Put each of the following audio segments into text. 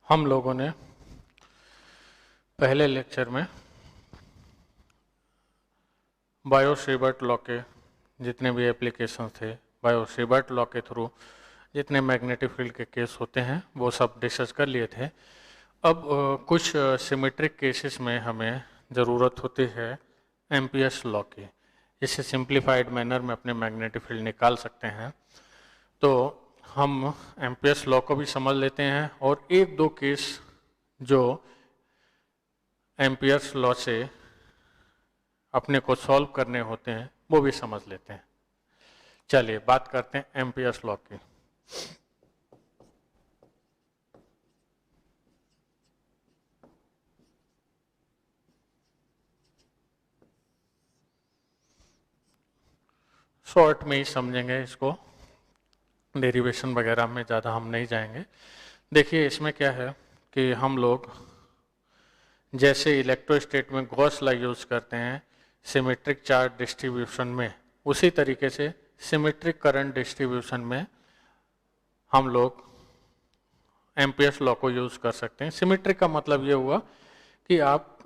हम लोगों ने पहले लेक्चर में बायो-सेवर्ट लॉ के जितने भी एप्लीकेशन थे, बायो-सेवर्ट लॉ के थ्रू जितने मैग्नेटिक फील्ड के केस होते हैं वो सब डिस्कस कर लिए थे। अब कुछ सिमेट्रिक केसेस में हमें ज़रूरत होती है एम्पियर्स लॉ की, जिससे सिंप्लीफाइड मैनर में अपने मैग्नेटिक फील्ड निकाल सकते हैं। तो हम एम्पियर्स लॉ को भी समझ लेते हैं और एक दो केस जो एम्पियर्स लॉ से अपने को सॉल्व करने होते हैं वो भी समझ लेते हैं। चलिए बात करते हैं एम्पियर्स लॉ की। शॉर्ट में ही समझेंगे इसको, डेरिवेशन वगैरह में ज़्यादा हम नहीं जाएंगे। देखिए इसमें क्या है कि हम लोग जैसे इलेक्ट्रोस्टेट में गॉस लॉ यूज करते हैं सिमेट्रिक चार्ज डिस्ट्रीब्यूशन में, उसी तरीके से सिमेट्रिक करंट डिस्ट्रीब्यूशन में हम लोग एम्पियर्स लॉ को यूज कर सकते हैं। सिमेट्रिक का मतलब ये हुआ कि आप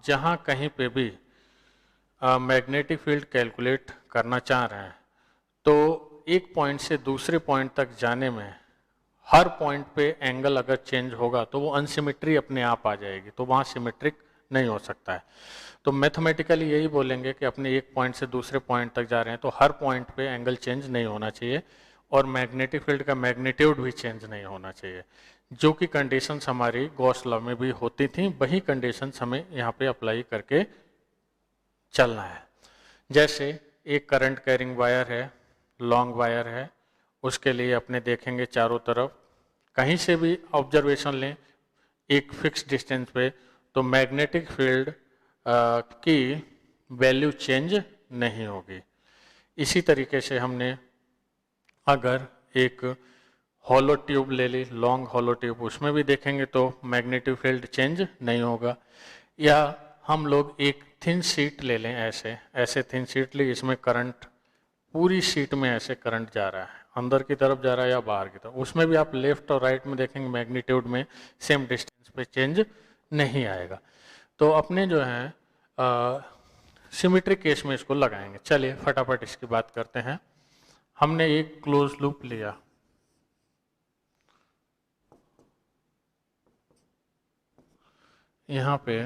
जहाँ कहीं पे भी मैग्नेटिक फील्ड कैलकुलेट करना चाह रहे हैं तो एक पॉइंट से दूसरे पॉइंट तक जाने में हर पॉइंट पे एंगल अगर चेंज होगा तो वो अनसिमेट्री अपने आप आ जाएगी, तो वहाँ सिमेट्रिक नहीं हो सकता है। तो मैथमेटिकली यही बोलेंगे कि अपने एक पॉइंट से दूसरे पॉइंट तक जा रहे हैं तो हर पॉइंट पे एंगल चेंज नहीं होना चाहिए और मैग्नेटिक फील्ड का मैग्नीट्यूड भी चेंज नहीं होना चाहिए। जो कि कंडीशंस हमारी गॉस लॉ में भी होती थी, वही कंडीशंस हमें यहाँ पे अप्लाई करके चलना है। जैसे एक करंट कैरिंग वायर है, लॉन्ग वायर है, उसके लिए अपने देखेंगे चारों तरफ कहीं से भी ऑब्जर्वेशन लें एक फिक्स डिस्टेंस पे तो मैग्नेटिक फील्ड की वैल्यू चेंज नहीं होगी। इसी तरीके से हमने अगर एक हॉलो ट्यूब ले ली, लॉन्ग हॉलो ट्यूब, उसमें भी देखेंगे तो मैग्नेटिक फील्ड चेंज नहीं होगा। या हम लोग एक थिन शीट ले लें, ऐसे थिन शीट ली, इसमें करंट पूरी शीट में ऐसे करंट जा रहा है, अंदर की तरफ जा रहा है या बाहर की तरफ, उसमें भी आप लेफ्ट और राइट में देखेंगे मैग्नीट्यूड में सेम डिस्टेंस पे चेंज नहीं आएगा। तो अपने जो है सिमेट्रिक केस में इसको लगाएंगे। चलिए फटाफट इसकी बात करते हैं। हमने एक क्लोज लूप लिया, यहाँ पे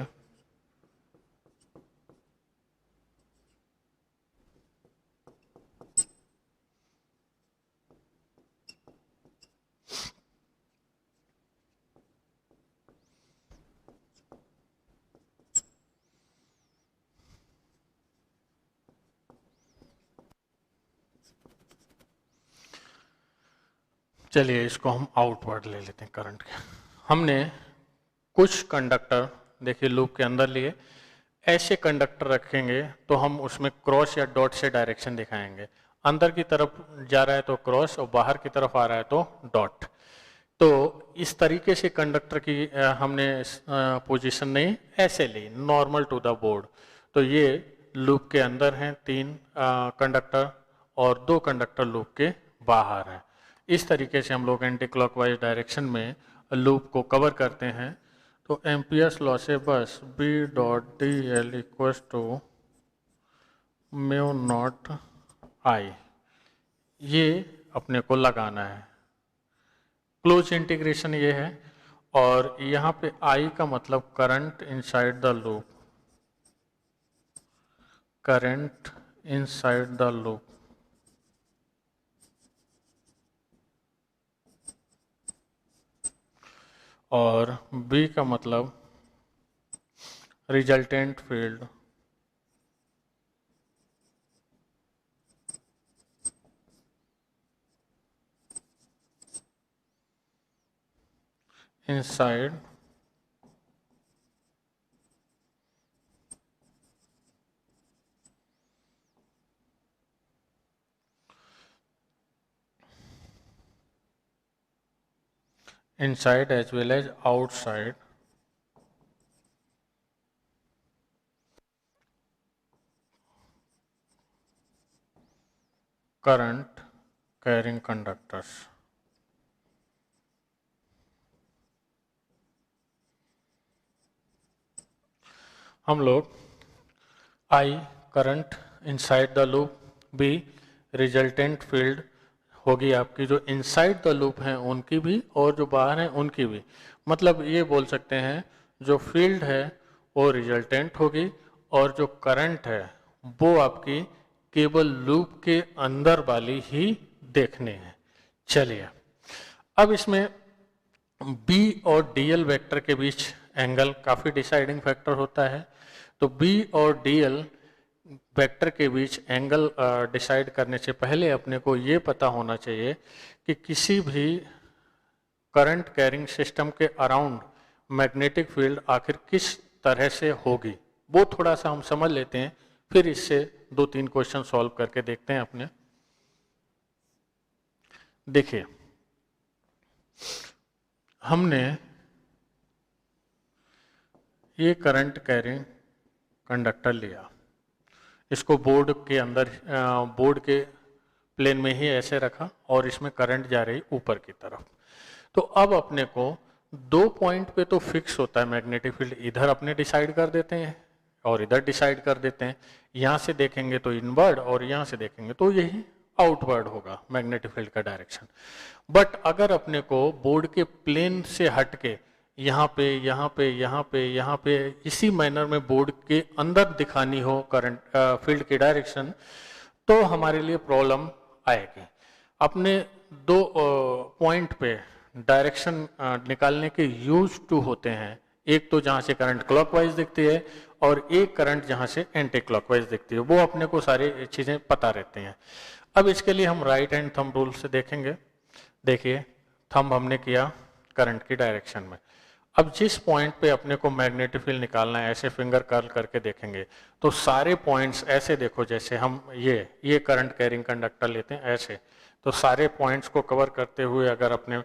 चलिए इसको हम आउटवर्ड ले लेते हैं करंट के। हमने कुछ कंडक्टर देखिए लूप के अंदर लिए, ऐसे कंडक्टर रखेंगे तो हम उसमें क्रॉस या डॉट से डायरेक्शन दिखाएंगे। अंदर की तरफ जा रहा है तो क्रॉस और बाहर की तरफ आ रहा है तो डॉट। तो इस तरीके से कंडक्टर की हमने पोजीशन नहीं ऐसे ली नॉर्मल टू द बोर्ड। तो ये लूप के अंदर हैं तीन कंडक्टर और दो कंडक्टर लूप के बाहर हैं। इस तरीके से हम लोग एंटी क्लॉकवाइज डायरेक्शन में लूप को कवर करते हैं। तो एम्पियर्स लॉ से बस B dot D L equals to mu naught I, ये अपने को लगाना है। क्लोज इंटीग्रेशन ये है और यहाँ पे I का मतलब current inside the loop, current inside the loop. और B का मतलब resultant field, inside inside as well as outside current carrying conductors. हम लोग I current inside the loop, B resultant field होगी आपकी, जो इनसाइड द लूप हैं उनकी भी और जो बाहर हैं उनकी भी। मतलब ये बोल सकते हैं जो फील्ड है वो रिजल्टेंट होगी और जो करंट है वो आपकी केवल लूप के अंदर वाली ही देखनी है। चलिए अब इसमें B और DL वेक्टर के बीच एंगल काफ़ी डिसाइडिंग फैक्टर होता है। तो B और DL वेक्टर के बीच एंगल डिसाइड करने से पहले अपने को ये पता होना चाहिए कि किसी भी करंट कैरिंग सिस्टम के अराउंड मैग्नेटिक फील्ड आखिर किस तरह से होगी, वो थोड़ा सा हम समझ लेते हैं, फिर इससे 2-3 क्वेश्चन सॉल्व करके देखते हैं अपने। देखिए हमने ये करंट कैरिंग कंडक्टर लिया, इसको बोर्ड के अंदर बोर्ड के प्लेन में ही ऐसे रखा और इसमें करंट जा रही ऊपर की तरफ। तो अब अपने को 2 पॉइंट पे तो फिक्स होता है मैग्नेटिक फील्ड, इधर अपने डिसाइड कर देते हैं और इधर डिसाइड कर देते हैं। यहाँ से देखेंगे तो इनवर्ड और यहाँ से देखेंगे तो यही आउटवर्ड होगा मैग्नेटिक फील्ड का डायरेक्शन। बट अगर अपने को बोर्ड के प्लेन से हट के यहाँ पे यहाँ पे यहाँ पे यहाँ पे इसी मैनर में बोर्ड के अंदर दिखानी हो करंट फील्ड की डायरेक्शन, तो हमारे लिए प्रॉब्लम आएगी। अपने 2 पॉइंट पे डायरेक्शन निकालने के यूज टू होते हैं, एक तो जहाँ से करंट क्लॉकवाइज दिखती है और एक करंट जहाँ से एंटी क्लॉकवाइज दिखती है, वो अपने को सारी चीज़ें पता रहती हैं। अब इसके लिए हम राइट हैंड थंब रूल से देखेंगे। देखिए थंब हमने किया करंट की डायरेक्शन में। अब जिस पॉइंट पे अपने को मैग्नेटिक फील्ड निकालना है, ऐसे फिंगर कर्ल करके देखेंगे तो सारे पॉइंट्स ऐसे देखो, जैसे हम ये करंट कैरिंग कंडक्टर लेते हैं ऐसे, तो सारे पॉइंट्स को कवर करते हुए अगर अपने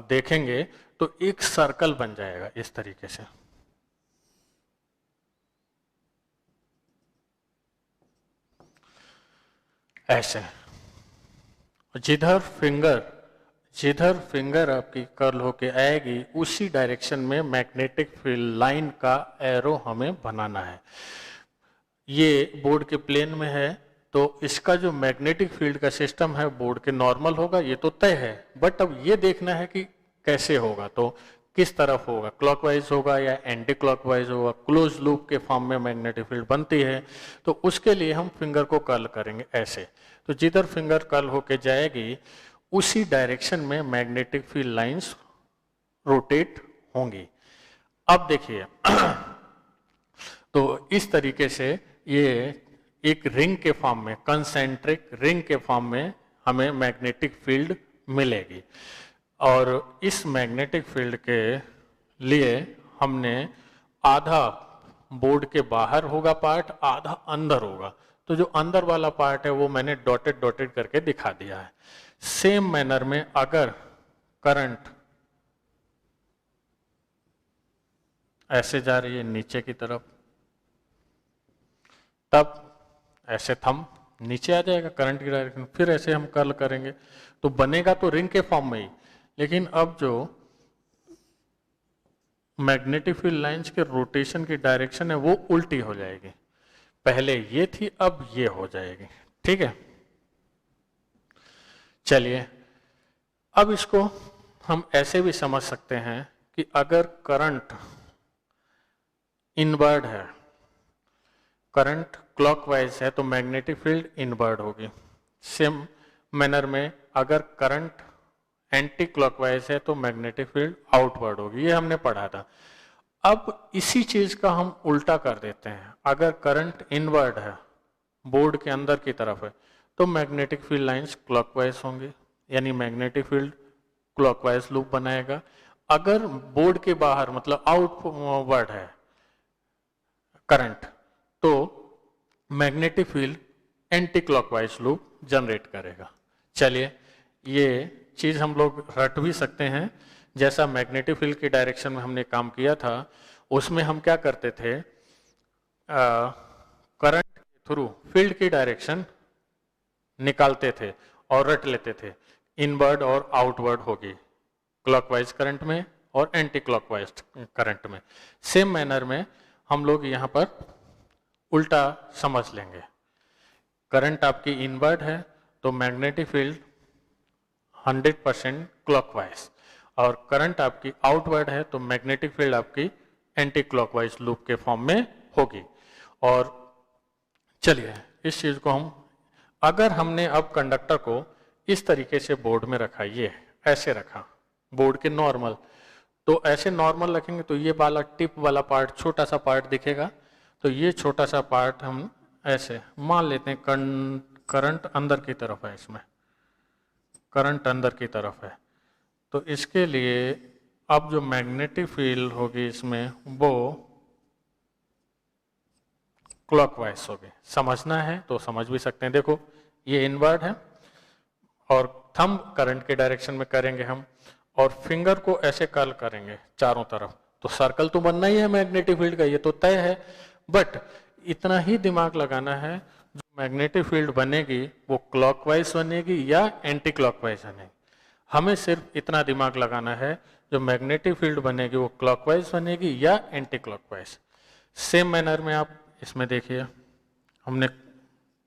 देखेंगे तो एक सर्कल बन जाएगा इस तरीके से। ऐसे जिधर फिंगर आपकी कर्ल होके आएगी उसी डायरेक्शन में मैग्नेटिक फील्ड लाइन का एरो हमें बनाना है। ये बोर्ड के प्लेन में है तो इसका जो मैग्नेटिक फील्ड का सिस्टम है बोर्ड के नॉर्मल होगा, ये तो तय है। बट अब ये देखना है कि कैसे होगा, तो किस तरफ होगा, क्लॉकवाइज होगा या एंटी क्लॉकवाइज होगा। क्लोज लूप के फॉर्म में मैग्नेटिक फील्ड बनती है तो उसके लिए हम फिंगर को कर्ल करेंगे ऐसे। तो जिधर फिंगर कर्ल होके जाएगी उसी डायरेक्शन में मैग्नेटिक फील्ड लाइंस रोटेट होंगी। अब देखिए तो इस तरीके से ये एक रिंग के फॉर्म में, कंसेंट्रिक रिंग के फॉर्म में हमें मैग्नेटिक फील्ड मिलेगी। और इस मैग्नेटिक फील्ड के लिए हमने आधा बोर्ड के बाहर होगा पार्ट, आधा अंदर होगा। तो जो अंदर वाला पार्ट है वो मैंने डॉटेड डॉटेड करके दिखा दिया है। सेम मैनर में अगर करंट ऐसे जा रही है नीचे की तरफ, तब ऐसे थंब नीचे आ जाएगा करंट की डायरेक्शन। फिर ऐसे हम कर्ल करेंगे तो बनेगा तो रिंग के फॉर्म में ही, लेकिन अब जो मैग्नेटिक फील्ड लाइंस के रोटेशन की डायरेक्शन है वो उल्टी हो जाएगी। पहले ये थी, अब ये हो जाएगी। ठीक है, चलिए अब इसको हम ऐसे भी समझ सकते हैं कि अगर करंट इनवर्ड है, करंट क्लॉकवाइज है, तो मैग्नेटिक फील्ड इनवर्ड होगी। सेम मैनर में अगर करंट एंटी क्लॉकवाइज है तो मैग्नेटिक फील्ड आउटवर्ड होगी। ये हमने पढ़ा था। अब इसी चीज का हम उल्टा कर देते हैं। अगर करंट इनवर्ड है, बोर्ड के अंदर की तरफ है, तो मैग्नेटिक फील्ड लाइंस क्लॉकवाइज होंगी, यानी मैग्नेटिक फील्ड क्लॉकवाइज लूप बनाएगा। अगर बोर्ड के बाहर मतलब आउटवर्ड है करंट, तो magnetic field anti clockwise loop generate करेगा। चलिए ये चीज हम लोग रट भी सकते हैं। जैसा मैग्नेटिक फील्ड की डायरेक्शन में हमने काम किया था, उसमें हम क्या करते थे, करंट के थ्रू फील्ड की डायरेक्शन निकालते थे और रट लेते थे, इनवर्ड और आउटवर्ड होगी क्लॉकवाइज करंट में और एंटी क्लॉकवाइज करंट में। सेम मैनर में हम लोग यहाँ पर उल्टा समझ लेंगे। करंट आपकी इनवर्ड है तो मैग्नेटिक फील्ड 100% क्लॉकवाइज, और करंट आपकी आउटवर्ड है तो मैग्नेटिक फील्ड आपकी एंटी क्लॉकवाइज लूप के फॉर्म में होगी। और चलिए इस चीज को हम, अगर हमने अब कंडक्टर को इस तरीके से बोर्ड में रखा, ये ऐसे रखा बोर्ड के नॉर्मल, तो ऐसे नॉर्मल रखेंगे तो ये वाला टिप वाला पार्ट, छोटा सा पार्ट दिखेगा, तो ये छोटा सा पार्ट हम ऐसे मान लेते हैं करंट अंदर की तरफ है, इसमें करंट अंदर की तरफ है, तो इसके लिए अब जो मैग्नेटिक फील्ड होगी इसमें वो क्लॉकवाइज होगी। समझना है तो समझ भी सकते हैं, देखो ये इनवर्ड है और थंब करंट के डायरेक्शन में करेंगे हम, और फिंगर को ऐसे कर्ल करेंगे चारों तरफ, तो सर्कल तो बनना ही है मैग्नेटिक फील्ड का, ये तो तय है। बट इतना ही दिमाग लगाना है, जो मैग्नेटिक फील्ड बनेगी वो क्लॉकवाइज बनेगी या एंटी क्लॉकवाइज बनेगी। हमें सिर्फ इतना दिमाग लगाना है, जो मैग्नेटिक फील्ड बनेगी वो क्लॉकवाइज बनेगी या एंटी क्लॉकवाइज। सेम मैनर में आप इसमें देखिए, हमने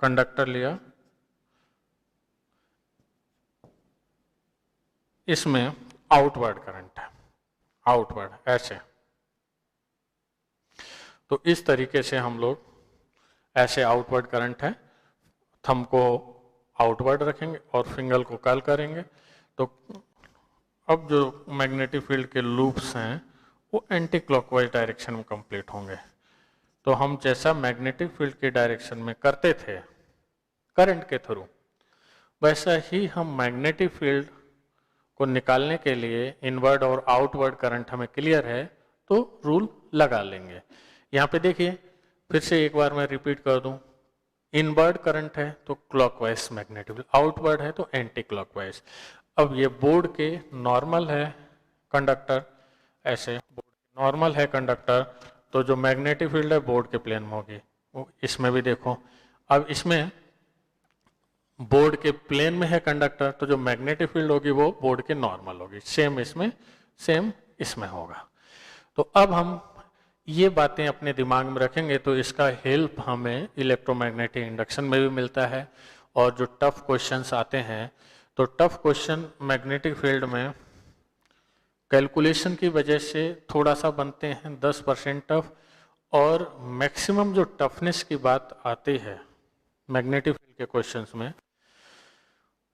कंडक्टर लिया, इसमें आउटवर्ड करंट है, आउटवर्ड ऐसे, तो इस तरीके से हम लोग ऐसे आउटवर्ड करंट है, थंब को आउटवर्ड रखेंगे और फिंगर को कर्ल करेंगे, तो अब जो मैग्नेटिक फील्ड के लूप्स हैं वो एंटी क्लॉकवाइज डायरेक्शन में कंप्लीट होंगे। तो हम जैसा मैग्नेटिक फील्ड के डायरेक्शन में करते थे करंट के थ्रू, वैसा ही हम मैग्नेटिक फील्ड को निकालने के लिए इनवर्ड और आउटवर्ड करंट हमें क्लियर है तो रूल लगा लेंगे। यहाँ पे देखिए फिर से एक बार मैं रिपीट कर दूं, इनवर्ड करंट है तो क्लॉकवाइज मैग्नेटिक फील्ड, आउटवर्ड है तो एंटी क्लॉकवाइज। अब ये बोर्ड के नॉर्मल है कंडक्टर, ऐसे बोर्ड नॉर्मल है कंडक्टर, तो जो मैग्नेटिक फील्ड है बोर्ड के प्लेन में होगी, वो इसमें भी देखो, अब इसमें बोर्ड के प्लेन में है कंडक्टर, तो जो मैग्नेटिक फील्ड होगी वो बोर्ड के नॉर्मल होगी, सेम इसमें सेम इसमें होगा। तो अब हम ये बातें अपने दिमाग में रखेंगे तो इसका हेल्प हमें इलेक्ट्रोमैग्नेटिक इंडक्शन में भी मिलता है। और जो टफ क्वेश्चंस आते हैं, तो टफ क्वेश्चन मैग्नेटिक फील्ड में कैलकुलेशन की वजह से थोड़ा सा बनते हैं 10% टफ, और मैक्सिमम जो टफनेस की बात आती है मैग्नेटिक फील्ड के क्वेश्चंस में,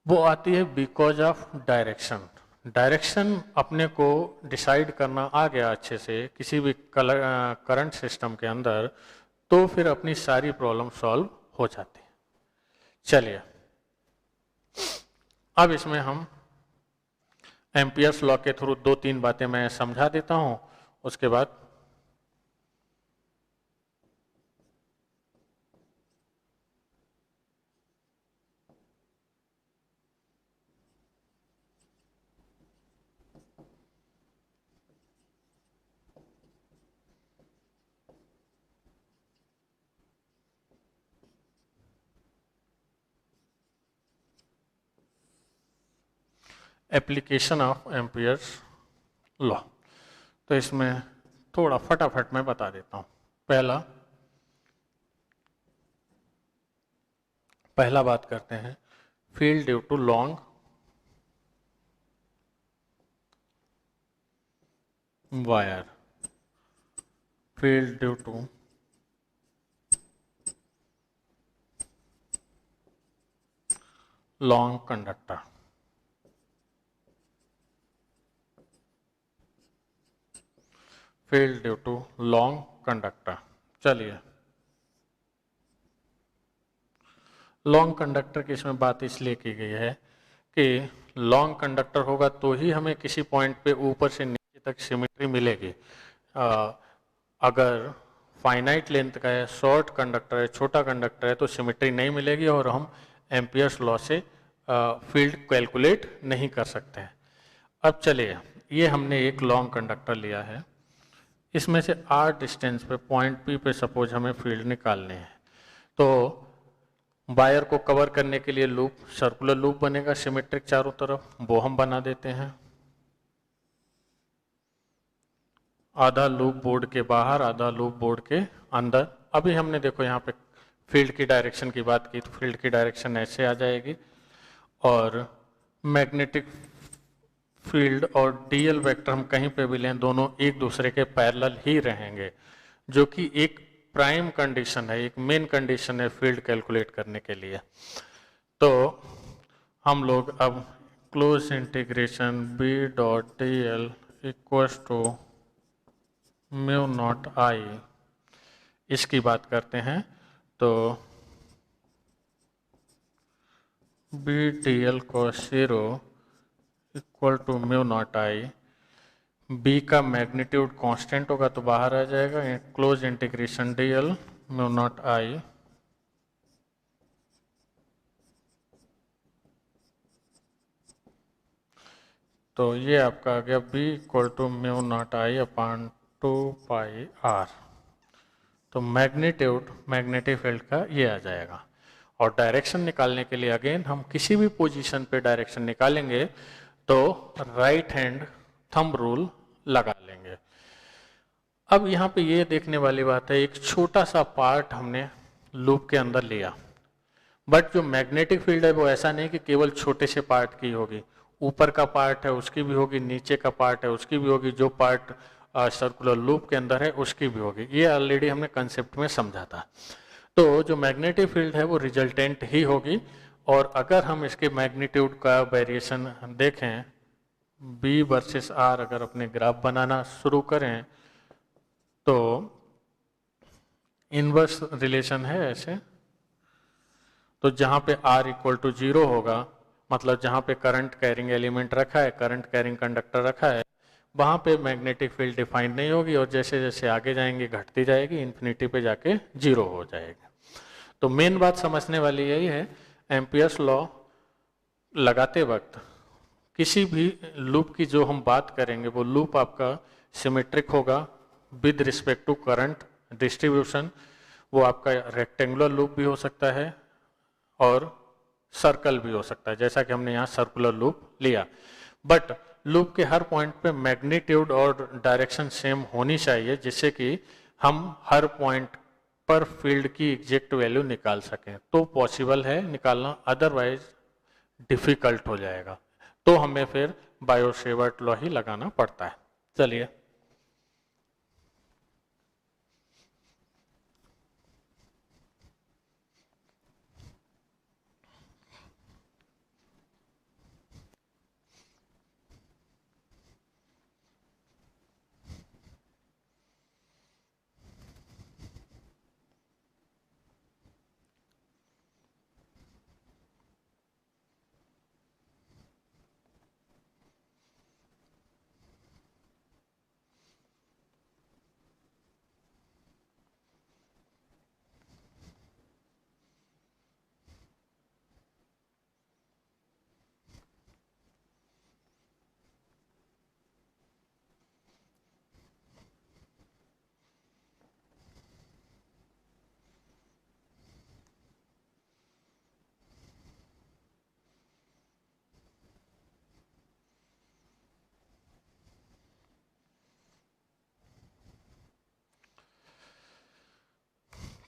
वो आती है बिकॉज ऑफ डायरेक्शन। डायरेक्शन अपने को डिसाइड करना आ गया अच्छे से किसी भी करंट सिस्टम के अंदर, तो फिर अपनी सारी प्रॉब्लम सॉल्व हो जाती है। चलिए अब इसमें हम एम्पियर्स लॉ के थ्रू 2-3 बातें मैं समझा देता हूं, उसके बाद एप्लीकेशन ऑफ एम्पियर्स लॉ। तो इसमें थोड़ा फटाफट मैं बता देता हूं। पहला बात करते हैं, field due to long wire, field due to long conductor. Field due to long conductor. चलिए लॉन्ग कंडक्टर की इसमें बात इसलिए की गई है कि लॉन्ग कंडक्टर होगा तो ही हमें किसी पॉइंट पे ऊपर से नीचे तक सिमेट्री मिलेगी। अगर फाइनाइट लेंथ का है, शॉर्ट कंडक्टर है, छोटा कंडक्टर है, तो सिमेट्री नहीं मिलेगी और हम एम्पियर्स लॉ से फील्ड कैलकुलेट नहीं कर सकते हैं। अब चलिए, ये हमने एक लॉन्ग कंडक्टर लिया है, इसमें से r डिस्टेंस पे पॉइंट P पे सपोज हमें फील्ड निकालने हैं। तो वायर को कवर करने के लिए लूप, सर्कुलर लूप बनेगा सिमेट्रिक चारों तरफ, वो हम बना देते हैं। आधा लूप बोर्ड के बाहर, आधा लूप बोर्ड के अंदर। अभी हमने देखो यहाँ पे फील्ड की डायरेक्शन की बात की, तो फील्ड की डायरेक्शन ऐसे आ जाएगी और मैग्नेटिक फील्ड और डीएल वेक्टर हम कहीं पे भी लें, दोनों एक दूसरे के पैरेलल ही रहेंगे, जो कि एक प्राइम कंडीशन है, एक मेन कंडीशन है फील्ड कैलकुलेट करने के लिए। तो हम लोग अब close integration B dot D L equals to mu naught I, इसकी बात करते हैं। तो B D L cos zero equal to mu naught I, B का मैग्नीट्यूड कांस्टेंट होगा तो बाहर आ जाएगा, close integration D L mu naught I तो ये आपका आ गया b equal to mu naught I upon 2 pi are. तो मैग्नीट्यूड मैग्नेटिक फील्ड का ये आ जाएगा। और डायरेक्शन निकालने के लिए अगेन हम किसी भी पोजीशन पे डायरेक्शन निकालेंगे तो राइट हैंड थंब रूल लगा लेंगे। अब यहाँ पे ये देखने वाली बात है, एक छोटा सा पार्ट हमने लूप के अंदर लिया, बट जो मैग्नेटिक फील्ड है वो ऐसा नहीं कि केवल छोटे से पार्ट की होगी, ऊपर का पार्ट है उसकी भी होगी, नीचे का पार्ट है उसकी भी होगी, जो पार्ट सर्कुलर लूप के अंदर है उसकी भी होगी। ये ऑलरेडी हमने कंसेप्ट में समझा था। तो जो मैग्नेटिक फील्ड है वो रिजल्टेंट ही होगी। और अगर हम इसके मैग्नीट्यूड का वेरिएशन देखें, बी वर्सेस आर, अगर अपने ग्राफ बनाना शुरू करें तो इनवर्स रिलेशन है ऐसे। तो जहाँ पे r इक्वल टू 0 होगा, मतलब जहाँ पे करंट कैरिंग एलिमेंट रखा है, करंट कैरिंग कंडक्टर रखा है, वहाँ पे मैग्नेटिक फील्ड डिफाइंड नहीं होगी और जैसे जैसे आगे जाएंगे घटती जाएगी, इन्फिनिटी पे जाके 0 हो जाएगी। तो मेन बात समझने वाली यही है, एम्पियर्स लॉ लगाते वक्त किसी भी लूप की जो हम बात करेंगे वो लूप आपका सिमेट्रिक होगा with respect to current distribution. वो आपका रेक्टेंगुलर लूप भी हो सकता है और सर्कल भी हो सकता है, जैसा कि हमने यहाँ सर्कुलर लूप लिया। बट लूप के हर पॉइंट पे मैग्नीट्यूड और डायरेक्शन सेम होनी चाहिए, जिससे कि हम हर पॉइंट पर फील्ड की एग्जैक्ट वैल्यू निकाल सकें। तो पॉसिबल है निकालना, अदरवाइज डिफिकल्ट हो जाएगा। तो हमें फिर बायो-सेवर्ट लॉ ही लगाना पड़ता है। चलिए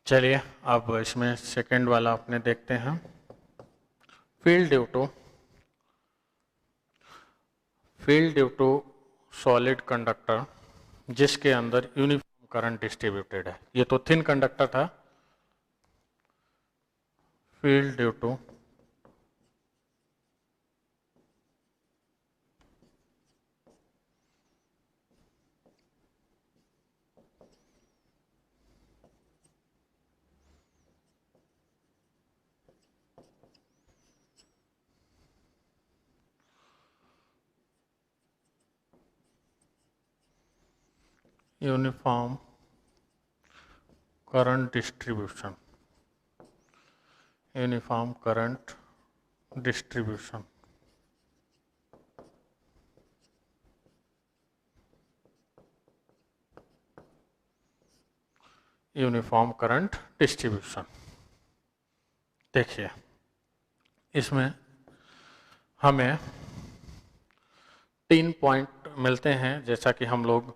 चलिए अब इसमें सेकंड वाला अपने देखते हैं। Field due to solid conductor जिसके अंदर यूनिफॉर्म करंट डिस्ट्रीब्यूटेड है। ये तो थिन कंडक्टर था। Field due to uniform current distribution, uniform current distribution, uniform current distribution. देखिए इसमें हमें 3 पॉइंट मिलते हैं, जैसा कि हम लोग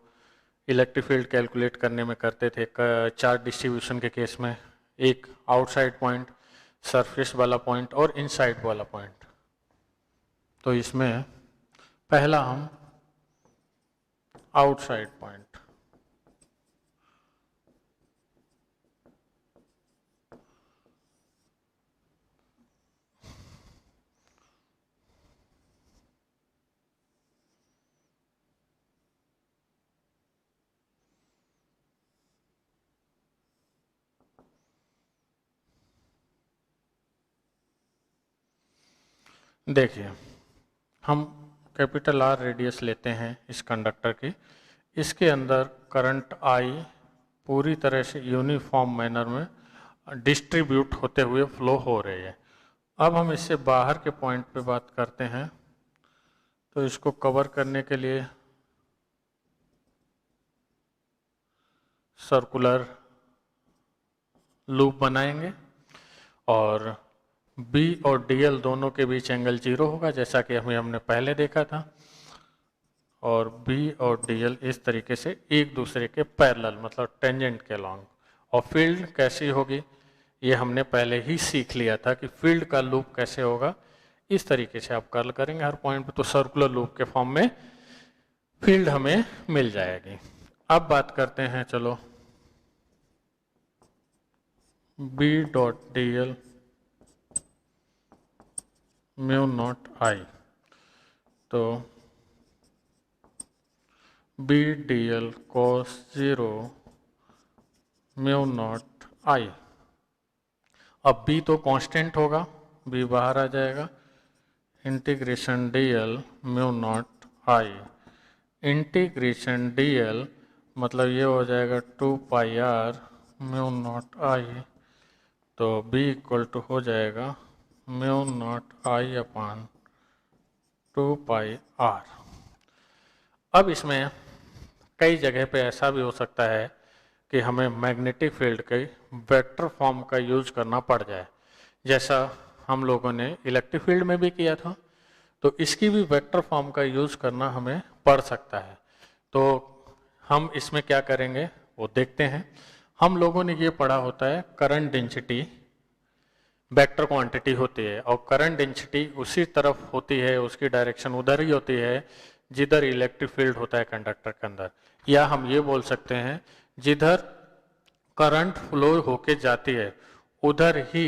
इलेक्ट्रिक फील्ड कैलकुलेट करने में करते थे चार्ज डिस्ट्रीब्यूशन के केस में। एक आउटसाइड पॉइंट, सरफेस वाला पॉइंट और इनसाइड वाला पॉइंट। तो इसमें पहला हम आउटसाइड पॉइंट, देखिए हम कैपिटल आर रेडियस लेते हैं इस कंडक्टर की। इसके अंदर करंट आई पूरी तरह से यूनिफॉर्म मैनर में डिस्ट्रीब्यूट होते हुए फ्लो हो रही है। अब हम इससे बाहर के पॉइंट पे बात करते हैं, तो इसको कवर करने के लिए सर्कुलर लूप बनाएंगे और B और DL दोनों के बीच एंगल 0 होगा, जैसा कि हमने पहले देखा था। और B और DL इस तरीके से एक दूसरे के पैरेलल मतलब टेंजेंट के लॉन्ग। और फील्ड कैसी होगी ये हमने पहले ही सीख लिया था कि फील्ड का लूप कैसे होगा। इस तरीके से आप कर्ल करेंगे हर पॉइंट पे, तो सर्कुलर लूप के फॉर्म में फील्ड हमें मिल जाएगी। अब बात करते हैं, चलो B dot DL mu naught I, तो B DL cos 0 mu naught I. अब B तो कांस्टेंट होगा, B बाहर आ जाएगा, integration DL mu naught I. Integration DL मतलब ये हो जाएगा 2 pi R mu naught I, तो B इक्वल टू हो जाएगा mu naught I upon 2 pi R. अब इसमें कई जगह पे ऐसा भी हो सकता है कि हमें मैग्नेटिक फील्ड के वेक्टर फॉर्म का यूज करना पड़ जाए, जैसा हम लोगों ने इलेक्ट्रिक फील्ड में भी किया था। तो इसकी भी वेक्टर फॉर्म का यूज करना हमें पड़ सकता है। तो हम इसमें क्या करेंगे वो देखते हैं। हम लोगों ने ये पढ़ा होता है करंट डेंसिटी वेक्टर क्वांटिटी होती है, और करंट डेंसिटी उसी तरफ होती है, उसकी डायरेक्शन उधर ही होती है जिधर इलेक्ट्रिक फील्ड होता है कंडक्टर के अंदर। या हम ये बोल सकते हैं जिधर करंट फ्लो होके जाती है उधर ही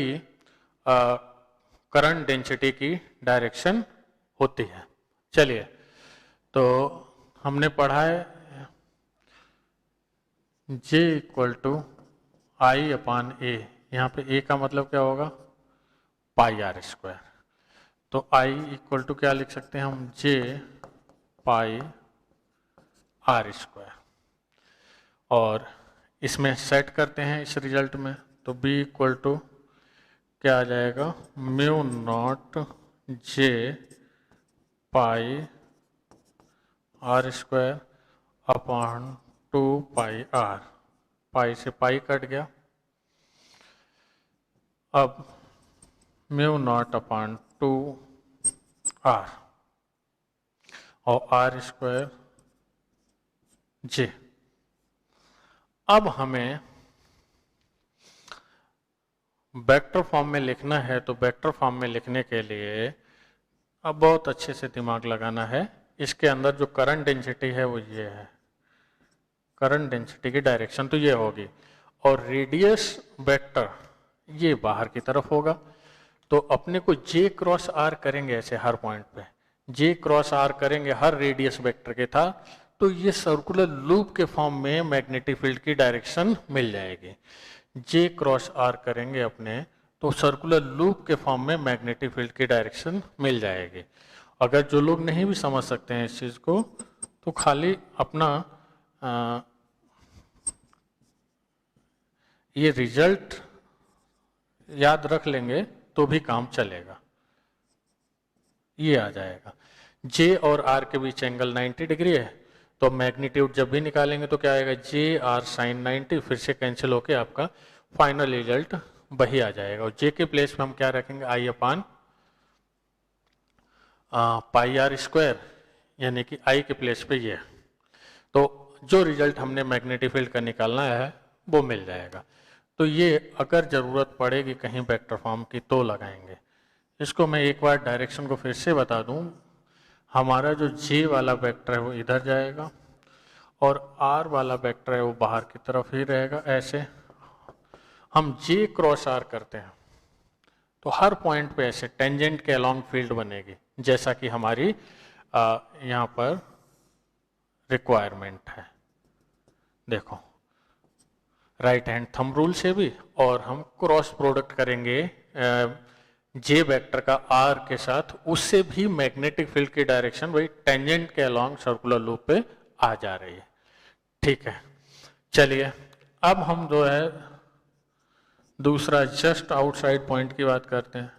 करंट डेंसिटी की डायरेक्शन होती है। चलिए, तो हमने पढ़ा है J इक्वल टू आई अपान ए। यहाँ पे A का मतलब क्या होगा, पाई आर स्क्वायर। तो I इक्वल टू क्या लिख सकते हैं हम, J पाई आर स्क्वायर। और इसमें सेट करते हैं इस रिजल्ट में, तो B इक्वल टू क्या आ जाएगा, mu naught J pi R square upon 2 pi R. Pi से पाई कट गया। अब म्यू नॉट अपॉन 2 आर और आर स्क्वायर J। अब हमें वेक्टर फॉर्म में लिखना है, तो वेक्टर फॉर्म में लिखने के लिए अब बहुत अच्छे से दिमाग लगाना है। इसके अंदर जो करंट डेंसिटी है वो ये है, करंट डेंसिटी की डायरेक्शन तो ये होगी, और रेडियस वेक्टर ये बाहर की तरफ होगा। तो अपने को J क्रॉस R करेंगे ऐसे हर पॉइंट पे, J क्रॉस R करेंगे हर रेडियस वेक्टर के था, तो ये सर्कुलर लूप के फॉर्म में मैग्नेटिक फील्ड की डायरेक्शन मिल जाएगी। J क्रॉस R करेंगे अपने, तो सर्कुलर लूप के फॉर्म में मैग्नेटिक फील्ड की डायरेक्शन मिल जाएगी। अगर जो लोग नहीं भी समझ सकते हैं इस चीज़ को, तो खाली अपना ये रिजल्ट याद रख लेंगे तो भी काम चलेगा। ये आ जाएगा, J और R के बीच एंगल 90 डिग्री है, तो मैग्नीट्यूड जब भी निकालेंगे तो क्या आएगा, J R साइन 90, फिर से कैंसिल होके आपका फाइनल रिजल्ट वही आ जाएगा, और जे के प्लेस पे हम क्या रखेंगे, आई अपान पाई आर स्क्वायर, यानी कि आई के प्लेस पे ये। तो जो रिजल्ट हमने मैग्नेटिक फील्ड का निकालना है वो मिल जाएगा। तो ये अगर ज़रूरत पड़ेगी कहीं वेक्टर फॉर्म की तो लगाएंगे। इसको मैं एक बार डायरेक्शन को फिर से बता दूं, हमारा जो जे वाला वेक्टर है वो इधर जाएगा और आर वाला वेक्टर है वो बाहर की तरफ ही रहेगा। ऐसे हम जे क्रॉस आर करते हैं तो हर पॉइंट पे ऐसे टेंजेंट के अलोंग फील्ड बनेगी, जैसा कि हमारी यहाँ पर रिक्वायरमेंट है। देखो राइट हैंड थंब रूल से भी, और हम क्रॉस प्रोडक्ट करेंगे जे वेक्टर का आर के साथ, उससे भी मैग्नेटिक फील्ड की डायरेक्शन वही टेंजेंट के अलोंग सर्कुलर लूप पे आ जा रही है। ठीक है, चलिए अब हम जो है दूसरा जस्ट आउटसाइड पॉइंट की बात करते हैं।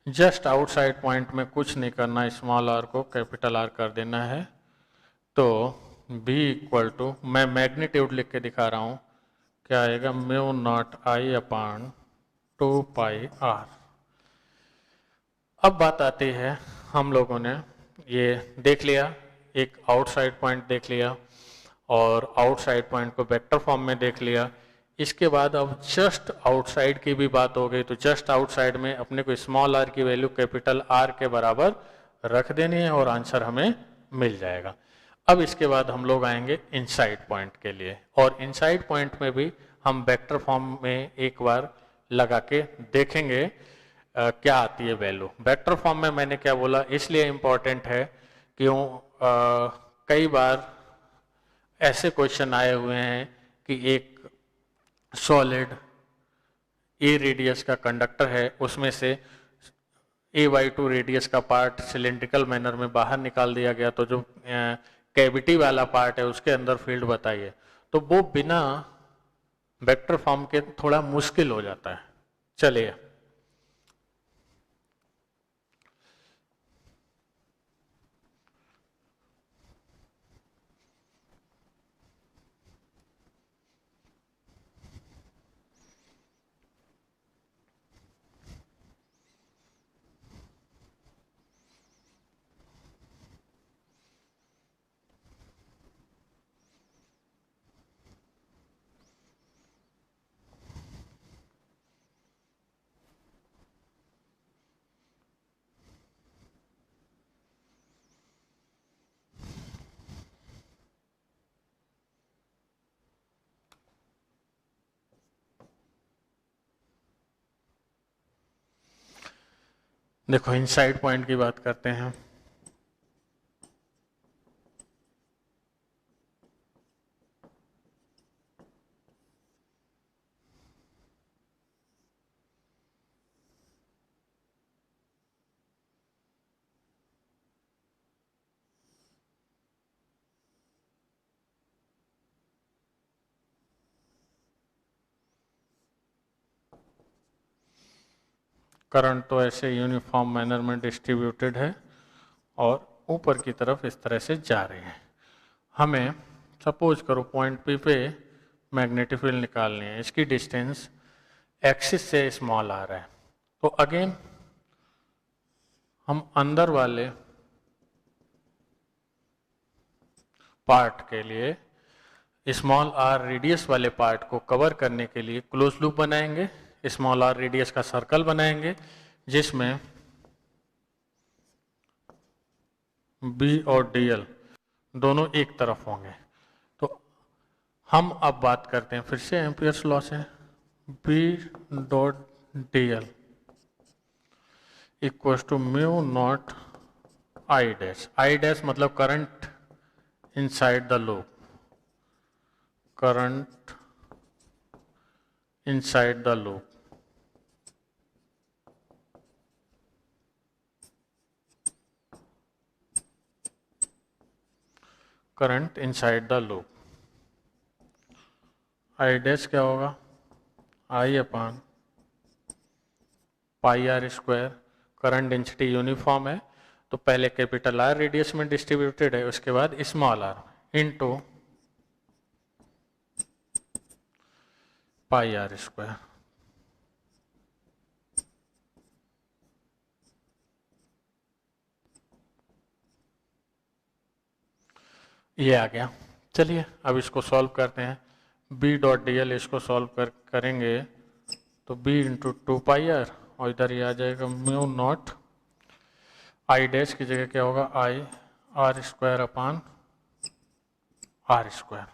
जस्ट आउटसाइड पॉइंट में कुछ नहीं करना, स्मॉल आर को कैपिटल आर कर देना है। तो B इक्वल टू, मैं मैग्नीट्यूड लिख के दिखा रहा हूं, क्या आएगा, mu naught I upon 2 pi R. अब बात आती है, हम लोगों ने ये देख लिया, एक आउटसाइड पॉइंट देख लिया और आउटसाइड पॉइंट को वेक्टर फॉर्म में देख लिया। इसके बाद अब जस्ट आउटसाइड की भी बात हो गई, तो जस्ट आउटसाइड में अपने को स्मॉल आर की वैल्यू कैपिटल आर के बराबर रख देनी है और आंसर हमें मिल जाएगा। अब इसके बाद हम लोग आएंगे इनसाइड पॉइंट के लिए, और इनसाइड पॉइंट में भी हम वेक्टर फॉर्म में एक बार लगा के देखेंगे क्या आती है वैल्यू। वेक्टर फॉर्म में मैंने क्या बोला इसलिए इम्पोर्टेंट है, क्यों कई बार ऐसे क्वेश्चन आए हुए हैं कि एक सॉलिड ए रेडियस का कंडक्टर है, उसमें से A/2 रेडियस का पार्ट सिलेंड्रिकल मैनर में बाहर निकाल दिया गया, तो जो कैविटी वाला पार्ट है उसके अंदर फील्ड बताइए, तो वो बिना वेक्टर फॉर्म के थोड़ा मुश्किल हो जाता है। चलिए देखो इनसाइड पॉइंट की बात करते हैं। करंट तो ऐसे यूनिफॉर्म मैनर में डिस्ट्रीब्यूटेड है और ऊपर की तरफ इस तरह से जा रही है। हमें सपोज करो पॉइंट पी पे मैग्नेटिक फील्ड निकालनी है, इसकी डिस्टेंस एक्सिस से स्मॉल आ रहा है, तो अगेन हम अंदर वाले पार्ट के लिए स्मॉल आर रेडियस वाले पार्ट को कवर करने के लिए क्लोज लूप बनाएंगे, स्मॉल आर रेडियस का सर्कल बनाएंगे जिसमें बी और डीएल दोनों एक तरफ होंगे। तो हम अब बात करते हैं फिर से एम्पियर्स लॉ से, B dot DL equal to mu naught I dash मतलब current inside the loop, current inside the loop, current inside the loop. I dash क्या होगा, I upon pi R square, current density uniform है तो पहले capital R radius में distributed है, उसके बाद small R into pi R square. ये आ गया। चलिए अब इसको सॉल्व करते हैं। b डॉट डी एल इसको सॉल्व करेंगे तो b into two pi R और इधर ये आ जाएगा म्यू नॉट आई डैश की जगह क्या होगा I R square upon R square,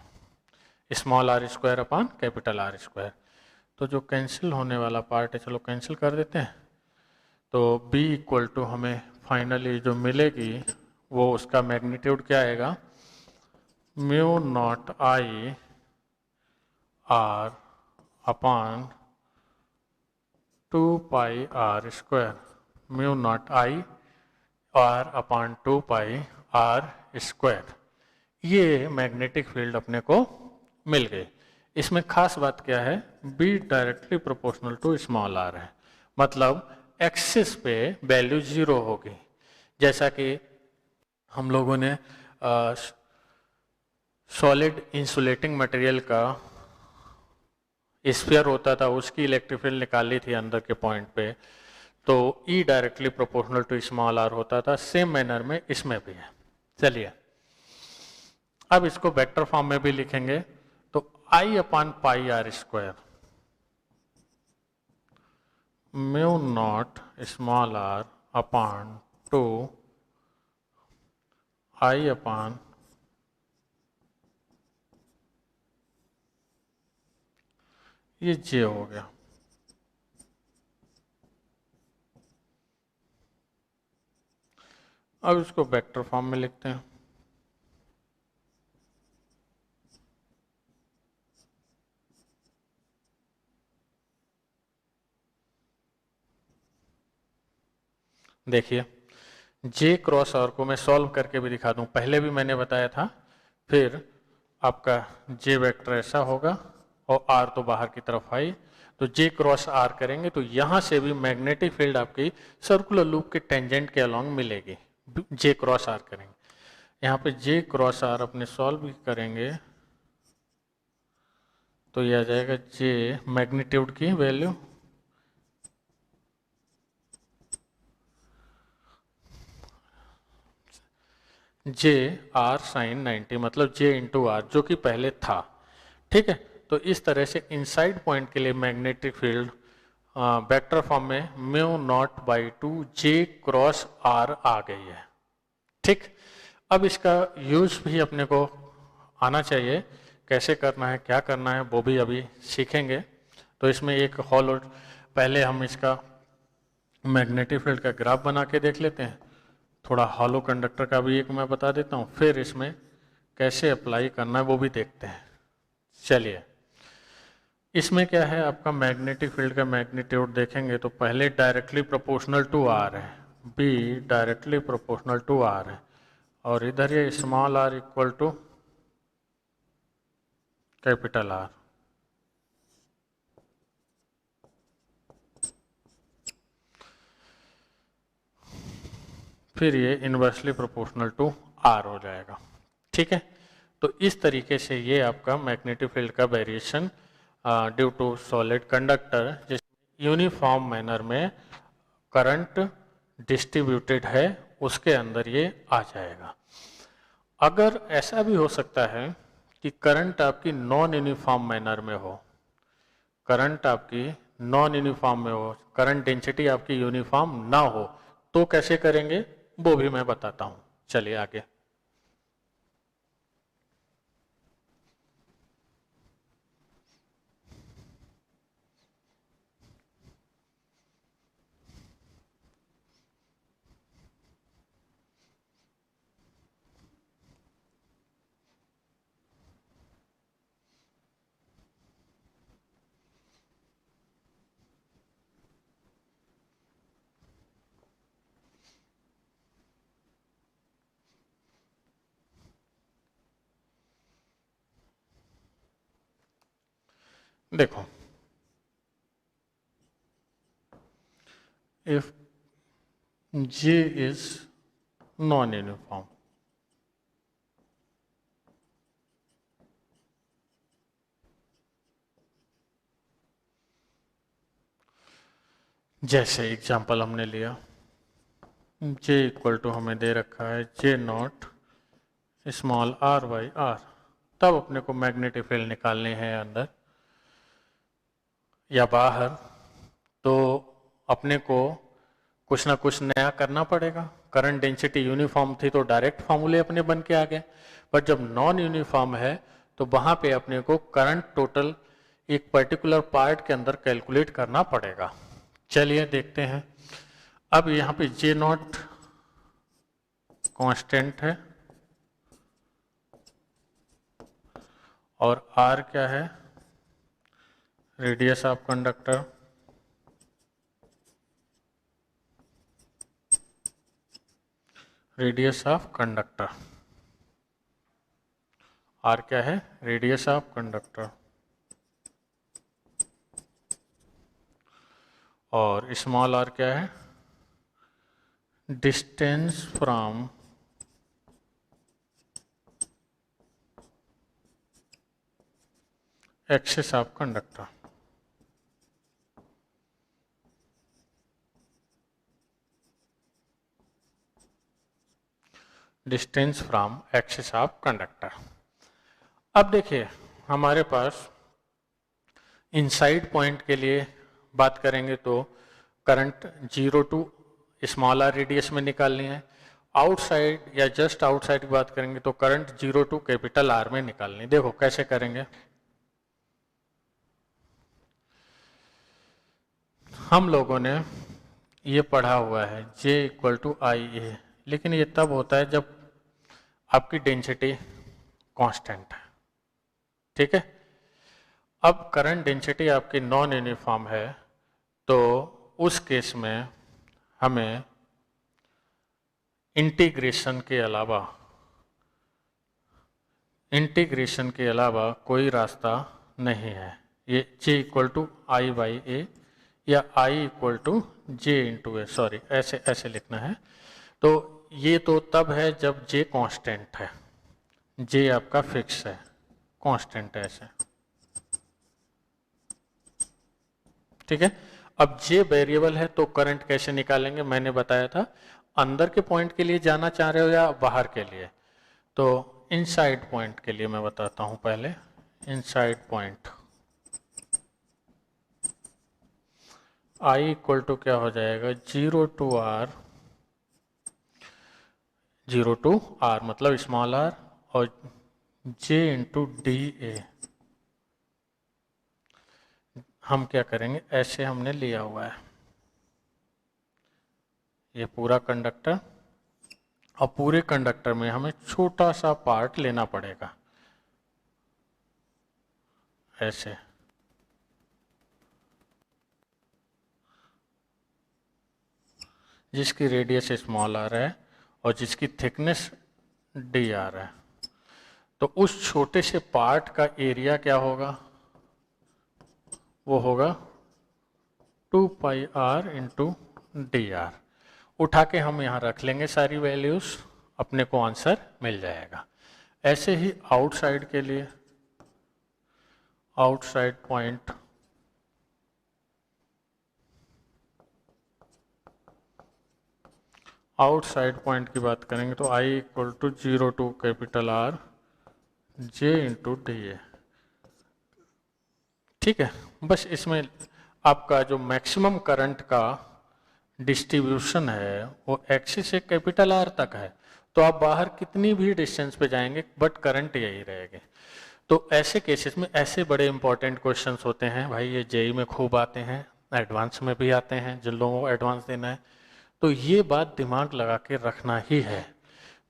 small r square upon capital R square. तो जो कैंसिल होने वाला पार्ट है चलो कैंसिल कर देते हैं। तो b इक्वल टू हमें फाइनली जो मिलेगी वो उसका मैग्नीट्यूड क्या आएगा, mu naught I R upon two pi R square, mu naught I R upon two pi R square. ये मैग्नेटिक फील्ड अपने को मिल गई। इसमें खास बात क्या है, B directly proportional to small r है, मतलब एक्सिस पे वैल्यू 0 होगी। जैसा कि हम लोगों ने सॉलिड इंसुलेटिंग मटेरियल का स्फीयर होता था, उसकी इलेक्ट्रिक फील्ड निकाली थी अंदर के पॉइंट पे, तो E directly proportional to small r होता था। सेम मैनर में इसमें भी है। चलिए अब इसको वेक्टर फॉर्म में भी लिखेंगे तो I upon pi R square mu naught small r upon two I upon ये J हो गया। अब इसको वेक्टर फॉर्म में लिखते हैं। देखिए J क्रॉस आर को मैं सॉल्व करके भी दिखा दूं, पहले भी मैंने बताया था। फिर आपका J वेक्टर ऐसा होगा और R तो बाहर की तरफ आई, तो J क्रॉस R करेंगे तो यहां से भी मैग्नेटिक फील्ड आपकी सर्कुलर लूप के टेंजेंट के अलोंग मिलेगी। J क्रॉस R करेंगे, यहाँ पे J क्रॉस R अपने सॉल्व भी करेंगे तो यह आ जाएगा J मैग्नीट्यूड की वैल्यू J R साइन 90, मतलब J इंटू आर जो कि पहले था। ठीक है, तो इस तरह से इनसाइड पॉइंट के लिए मैग्नेटिक फील्ड वेक्टर फॉर्म में mu naught by two J cross R आ गई है। ठीक, अब इसका यूज भी अपने को आना चाहिए, कैसे करना है क्या करना है वो भी अभी सीखेंगे। तो इसमें एक हॉलो, पहले हम इसका मैग्नेटिक फील्ड का ग्राफ बना के देख लेते हैं, थोड़ा हॉलो कंडक्टर का भी एक मैं बता देता हूँ, फिर इसमें कैसे अप्लाई करना है वो भी देखते हैं। चलिए इसमें क्या है, आपका मैग्नेटिक फील्ड का मैग्नीट्यूड देखेंगे तो पहले डायरेक्टली प्रोपोर्शनल टू आर है, B directly proportional to R है, और इधर ये small r equal to capital R. फिर ये इनवर्सली प्रोपोर्शनल टू आर हो जाएगा। ठीक है, तो इस तरीके से ये आपका मैग्नेटिक फील्ड का variation due to solid conductor जिसमें यूनिफॉर्म मैनर में करंट डिस्ट्रीब्यूटेड है उसके अंदर ये आ जाएगा। अगर ऐसा भी हो सकता है कि करंट आपकी नॉन यूनिफॉर्म मैनर में हो, करंट आपकी नॉन यूनिफॉर्म में हो, करंट डेंसिटी आपकी यूनिफॉर्म ना हो, तो कैसे करेंगे वो भी मैं बताता हूं। चलिए आगे। देखो, if J is non uniform. जैसे एग्जांपल हमने लिया J इक्वल टू हमें दे रखा है J not small r by r, तब अपने को मैग्नेटिक फील्ड निकालने हैं अंदर या बाहर, तो अपने को कुछ ना कुछ नया करना पड़ेगा। करंट डेंसिटी यूनिफॉर्म थी तो डायरेक्ट फॉर्मूले अपने बन के आ गए, पर जब नॉन यूनिफॉर्म है तो वहां पे अपने को करंट टोटल एक पर्टिकुलर पार्ट के अंदर कैलकुलेट करना पड़ेगा। चलिए देखते हैं। अब यहाँ पे J नॉट कांस्टेंट है और R क्या है, radius of conductor, radius of conductor, R क्या है, रेडियस ऑफ कंडक्टर, और स्मॉल r क्या है, distance from axis of conductor. Distance from axis of conductor. अब देखिए हमारे पास इनसाइड पॉइंट के लिए बात करेंगे तो current 0 to small r radius में निकालनी है। आउटसाइड या जस्ट आउटसाइड की बात करेंगे तो करंट 0 टू कैपिटल R में निकालनी। देखो कैसे करेंगे। हम लोगों ने ये पढ़ा हुआ है J इक्वल टू IA, लेकिन ये तब होता है जब आपकी डेंसिटी कांस्टेंट है, ठीक है। अब करंट डेंसिटी आपकी नॉन यूनिफॉर्म है तो उस केस में हमें इंटीग्रेशन के अलावा कोई रास्ता नहीं है। ये J equal to I by A या I equal to J into A, sorry ऐसे लिखना है। तो ये तो तब है जब J कांस्टेंट है, J आपका फिक्स है, कांस्टेंट है ऐसे, ठीक है। अब J वेरिएबल है तो करंट कैसे निकालेंगे, मैंने बताया था। अंदर के पॉइंट के लिए जाना चाह रहे हो या बाहर के लिए, तो इनसाइड पॉइंट के लिए मैं बताता हूं पहले। Inside point I equal to क्या हो जाएगा, 0 टू R मतलब स्मॉल r और J इंटू डी ए। हम क्या करेंगे, ऐसे हमने लिया हुआ है ये पूरा कंडक्टर, और पूरे कंडक्टर में हमें छोटा सा पार्ट लेना पड़ेगा ऐसे, जिसकी रेडियस स्मॉल r है और जिसकी थिकनेस डी आर है। तो उस छोटे से पार्ट का एरिया क्या होगा, वो होगा 2 pi r into D R. उठा के हम यहाँ रख लेंगे सारी वैल्यूज, अपने को आंसर मिल जाएगा। ऐसे ही आउटसाइड के लिए, आउटसाइड पॉइंट की बात करेंगे तो I equal to 0 to capital R J into D A, ठीक है। बस इसमें आपका जो मैक्सिमम करंट का डिस्ट्रीब्यूशन है वो एक्सिस से कैपिटल R तक है, तो आप बाहर कितनी भी डिस्टेंस पे जाएंगे बट करंट यही रहेगी। तो ऐसे केसेस में ऐसे बड़े इंपॉर्टेंट क्वेश्चंस होते हैं भाई, ये जेई में खूब आते हैं, एडवांस में भी आते हैं जिन लोगों को एडवांस देना है, तो ये बात दिमाग लगा के रखना ही है।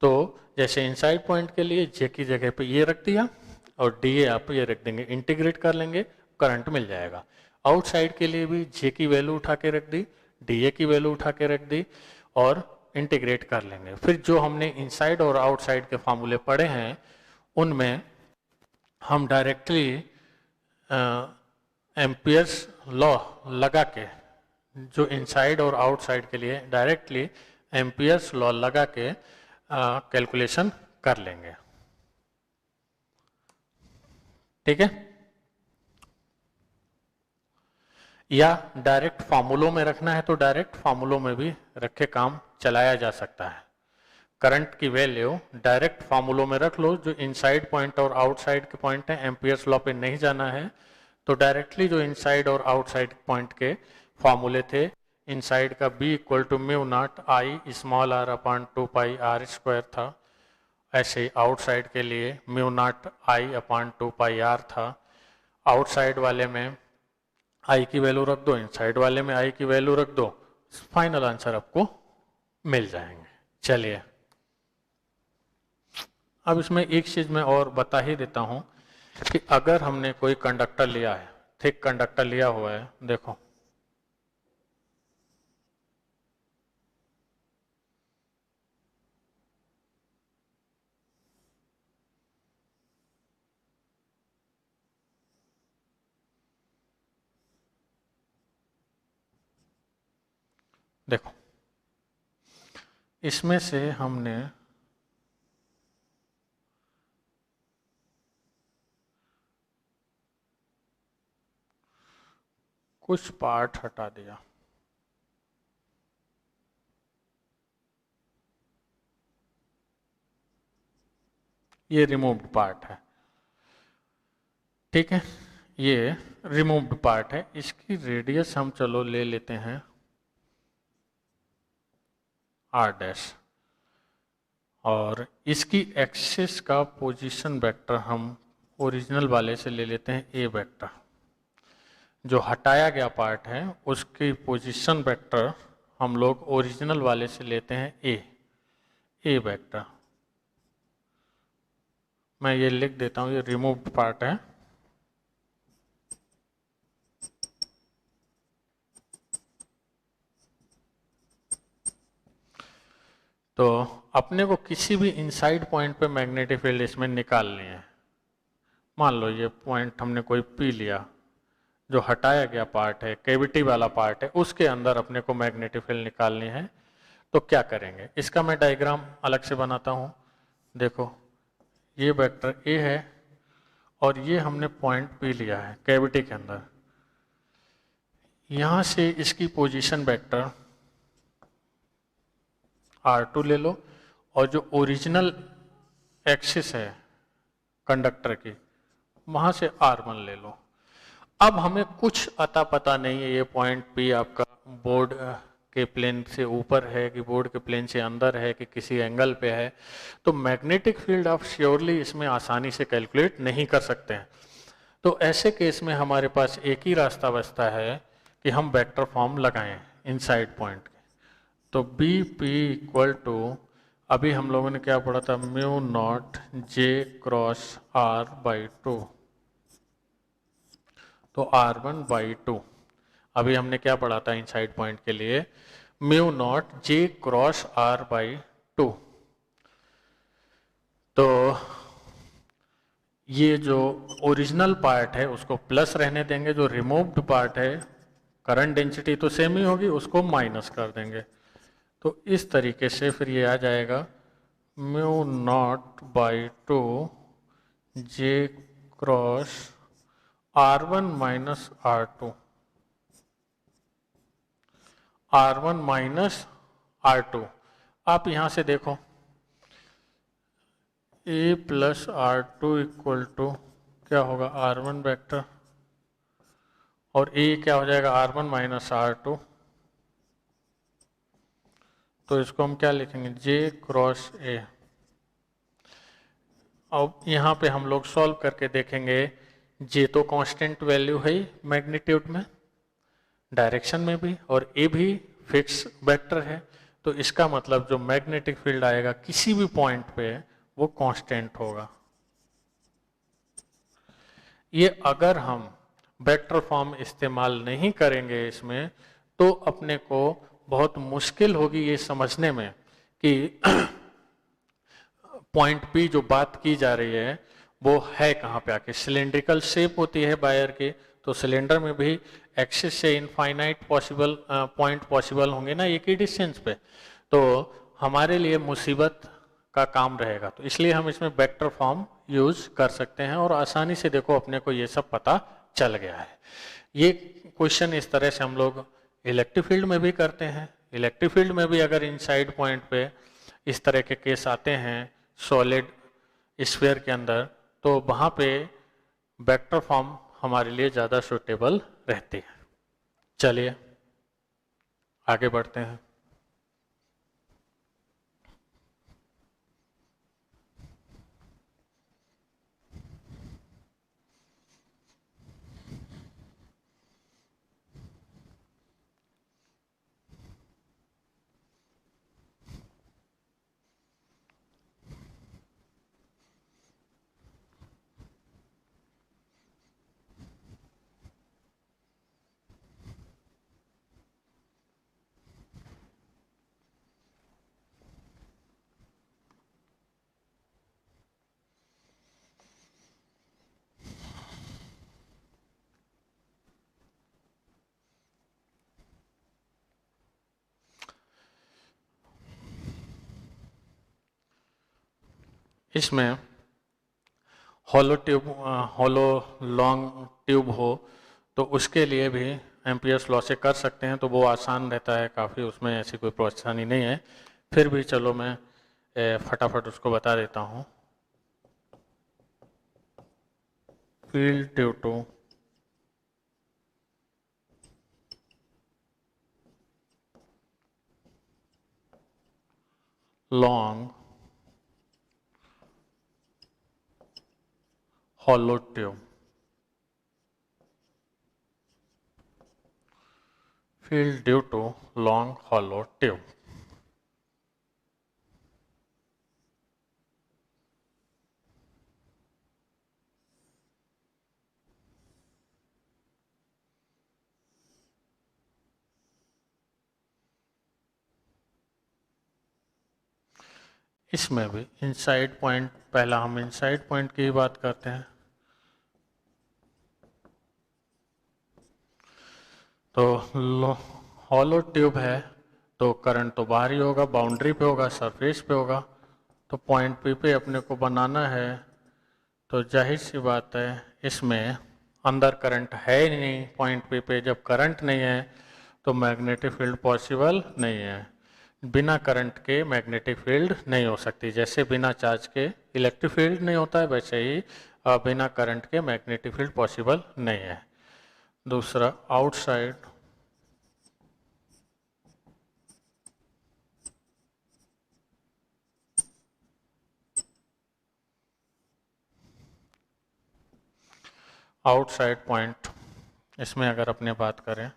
तो जैसे इनसाइड पॉइंट के लिए जे की जगह पे ये रख दिया और डी ए आप ये रख देंगे, इंटीग्रेट कर लेंगे, करंट मिल जाएगा। आउटसाइड के लिए भी जे की वैल्यू उठा के रख दी, डी ए की वैल्यू उठा के रख दी और इंटीग्रेट कर लेंगे। फिर जो हमने इनसाइड और आउटसाइड के फार्मूले पढ़े हैं उनमें हम डायरेक्टली एम्पियर्स लॉ लगा के, जो इनसाइड और आउटसाइड के लिए डायरेक्टली एम्पियर्स लॉ लगा के कैलकुलेशन कर लेंगे। ठीक है, या डायरेक्ट फॉर्मूलों में रखना है तो डायरेक्ट फॉर्मूलों में भी रख के काम चलाया जा सकता है। करंट की वैल्यू डायरेक्ट फॉर्मूलों में रख लो, जो इनसाइड पॉइंट और आउटसाइड के पॉइंट है, एम्पियर्स लॉ पे नहीं जाना है, तो डायरेक्टली जो इनसाइड और आउटसाइड पॉइंट के फॉर्मूले थे, इनसाइड का B equal to mu naught I small r upon 2 pi r square था, ऐसे आउटसाइड के लिए mu naught I upon 2 pi r था। आउटसाइड वाले में आई की वैल्यू रख दो, इनसाइड वाले में आई की वैल्यू रख दो, फाइनल आंसर आपको मिल जाएंगे। चलिए, अब इसमें एक चीज मैं और बता ही देता हूं कि अगर हमने कोई कंडक्टर लिया है, थिक कंडक्टर लिया हुआ है, देखो देखो इसमें से हमने कुछ पार्ट हटा दिया, ये रिमूव्ड पार्ट है। ठीक है, ये रिमूव्ड पार्ट है, इसकी रेडियस हम चलो ले लेते हैं r डैश, और इसकी एक्सिस का पोजीशन वेक्टर हम ओरिजिनल वाले से ले लेते हैं a वेक्टर। जो हटाया गया पार्ट है उसकी पोजीशन वेक्टर हम लोग ओरिजिनल वाले से लेते हैं a वेक्टर। मैं ये लिख देता हूँ, ये रिमूव्ड पार्ट है, तो अपने को किसी भी इनसाइड पॉइंट पे मैग्नेटिक फील्ड इसमें निकालनी है। मान लो ये पॉइंट हमने कोई पी लिया, जो हटाया गया पार्ट है, कैविटी वाला पार्ट है, उसके अंदर अपने को मैग्नेटिक फील्ड निकालनी है। तो क्या करेंगे, इसका मैं डायग्राम अलग से बनाता हूँ। देखो ये वेक्टर ए है और ये हमने पॉइंट पी लिया है कैविटी के अंदर, यहां से इसकी पोजीशन वेक्टर r2 ले लो, और जो ओरिजिनल एक्सिस है कंडक्टर की, वहां से r1 ले लो। अब हमें कुछ अता पता नहीं है ये पॉइंट P आपका बोर्ड के प्लेन से ऊपर है कि बोर्ड के प्लेन से अंदर है कि किसी एंगल पे है, तो मैग्नेटिक फील्ड आप श्योरली इसमें आसानी से कैलकुलेट नहीं कर सकते हैं। तो ऐसे केस में हमारे पास एक ही रास्ता बचता है कि हम वेक्टर फॉर्म लगाएं इनसाइड पॉइंट के। तो बी पी इक्वल टू, अभी हम लोगों ने क्या पढ़ा था, mu naught J cross r by 2, तो r1 बाई 2। अभी हमने क्या पढ़ा था इनसाइड पॉइंट के लिए, mu not J cross r by 2। तो ये जो ओरिजिनल पार्ट है उसको प्लस रहने देंगे, जो रिमूव्ड पार्ट है करंट डेंसिटी तो सेम ही होगी, उसको माइनस कर देंगे। तो इस तरीके से फिर ये आ जाएगा mu not by 2 J cross r1 minus r2, r1 minus r2। आप यहां से देखो a plus r2 equal to क्या होगा, r1 वेक्टर, और a क्या हो जाएगा, r1 माइनस r2। तो इसको हम क्या लिखेंगे, j क्रॉस a। अब यहाँ पे हम लोग सॉल्व करके देखेंगे, j तो कांस्टेंट वैल्यू है ही मैग्नीट्यूड में, डायरेक्शन में भी, और a भी फिक्स वेक्टर है। तो इसका मतलब जो मैग्नेटिक फील्ड आएगा किसी भी पॉइंट पे वो कांस्टेंट होगा। ये अगर हम वेक्टर फॉर्म इस्तेमाल नहीं करेंगे इसमें, तो अपने को बहुत मुश्किल होगी ये समझने में कि पॉइंट पी जो बात की जा रही है वो है कहाँ पे आके। सिलेंड्रिकल शेप होती है वायर की, तो सिलेंडर में भी एक्सिस से इनफाइनाइट पॉसिबल पॉइंट पॉसिबल होंगे ना एक ही डिस्टेंस पे। तो हमारे लिए मुसीबत का काम रहेगा, तो इसलिए हम इसमें वेक्टर फॉर्म यूज कर सकते हैं और आसानी से देखो अपने को ये सब पता चल गया है। ये क्वेश्चन इस तरह से हम लोग इलेक्ट्रिक फील्ड में भी करते हैं। इलेक्ट्रिक फील्ड में भी अगर इनसाइड पॉइंट पे इस तरह के केस आते हैं सॉलिड स्फीयर के अंदर, तो वहाँ पे वेक्टर फॉर्म हमारे लिए ज़्यादा सूटेबल रहती है। चलिए आगे बढ़ते हैं। इसमें हॉलो लॉन्ग ट्यूब हो तो उसके लिए भी एम्पियर्स लॉ से कर सकते हैं, तो वो आसान रहता है काफ़ी, उसमें ऐसी कोई परेशानी नहीं है। फिर भी चलो मैं फटाफट उसको बता देता हूँ। Field due to long hollow tube, field due to long hollow tube। इसमें भी इनसाइड पॉइंट, पहला हम इनसाइड पॉइंट की ही बात करते हैं। तो हॉलो ट्यूब है तो करंट तो बाहर ही होगा, बाउंड्री पे होगा, सरफेस पे होगा। तो पॉइंट पी पे अपने को बनाना है, तो जाहिर सी बात है इसमें अंदर करंट है ही नहीं। पॉइंट पी पे जब करंट नहीं है तो मैग्नेटिक फील्ड पॉसिबल नहीं है। बिना करंट के मैग्नेटिक फील्ड नहीं हो सकती। जैसे बिना चार्ज के इलेक्ट्रिक फील्ड नहीं होता है, वैसे ही बिना करंट के मैग्नेटिक फील्ड पॉसिबल नहीं है। दूसरा आउटसाइड आउटसाइड पॉइंट, इसमें अगर अपने बात करें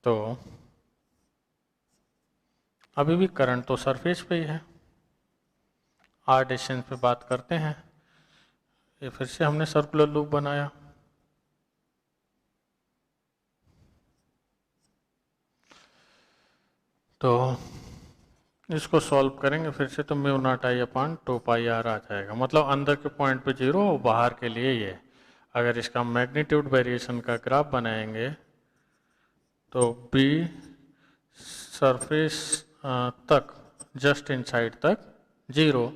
तो अभी भी करंट तो सरफेस पे ही है। आर डिस्टेंस पे बात करते हैं, ये फिर से हमने सर्कुलर लूप बनाया। तो इसको सॉल्व करेंगे फिर से, तो mu naught I upon 2 pi R आ जाएगा। मतलब अंदर के पॉइंट पे 0 और बाहर के लिए ये। अगर इसका मैग्नीट्यूड वेरिएशन का ग्राफ बनाएंगे तो बी सरफेस तक, जस्ट इनसाइड तक 0,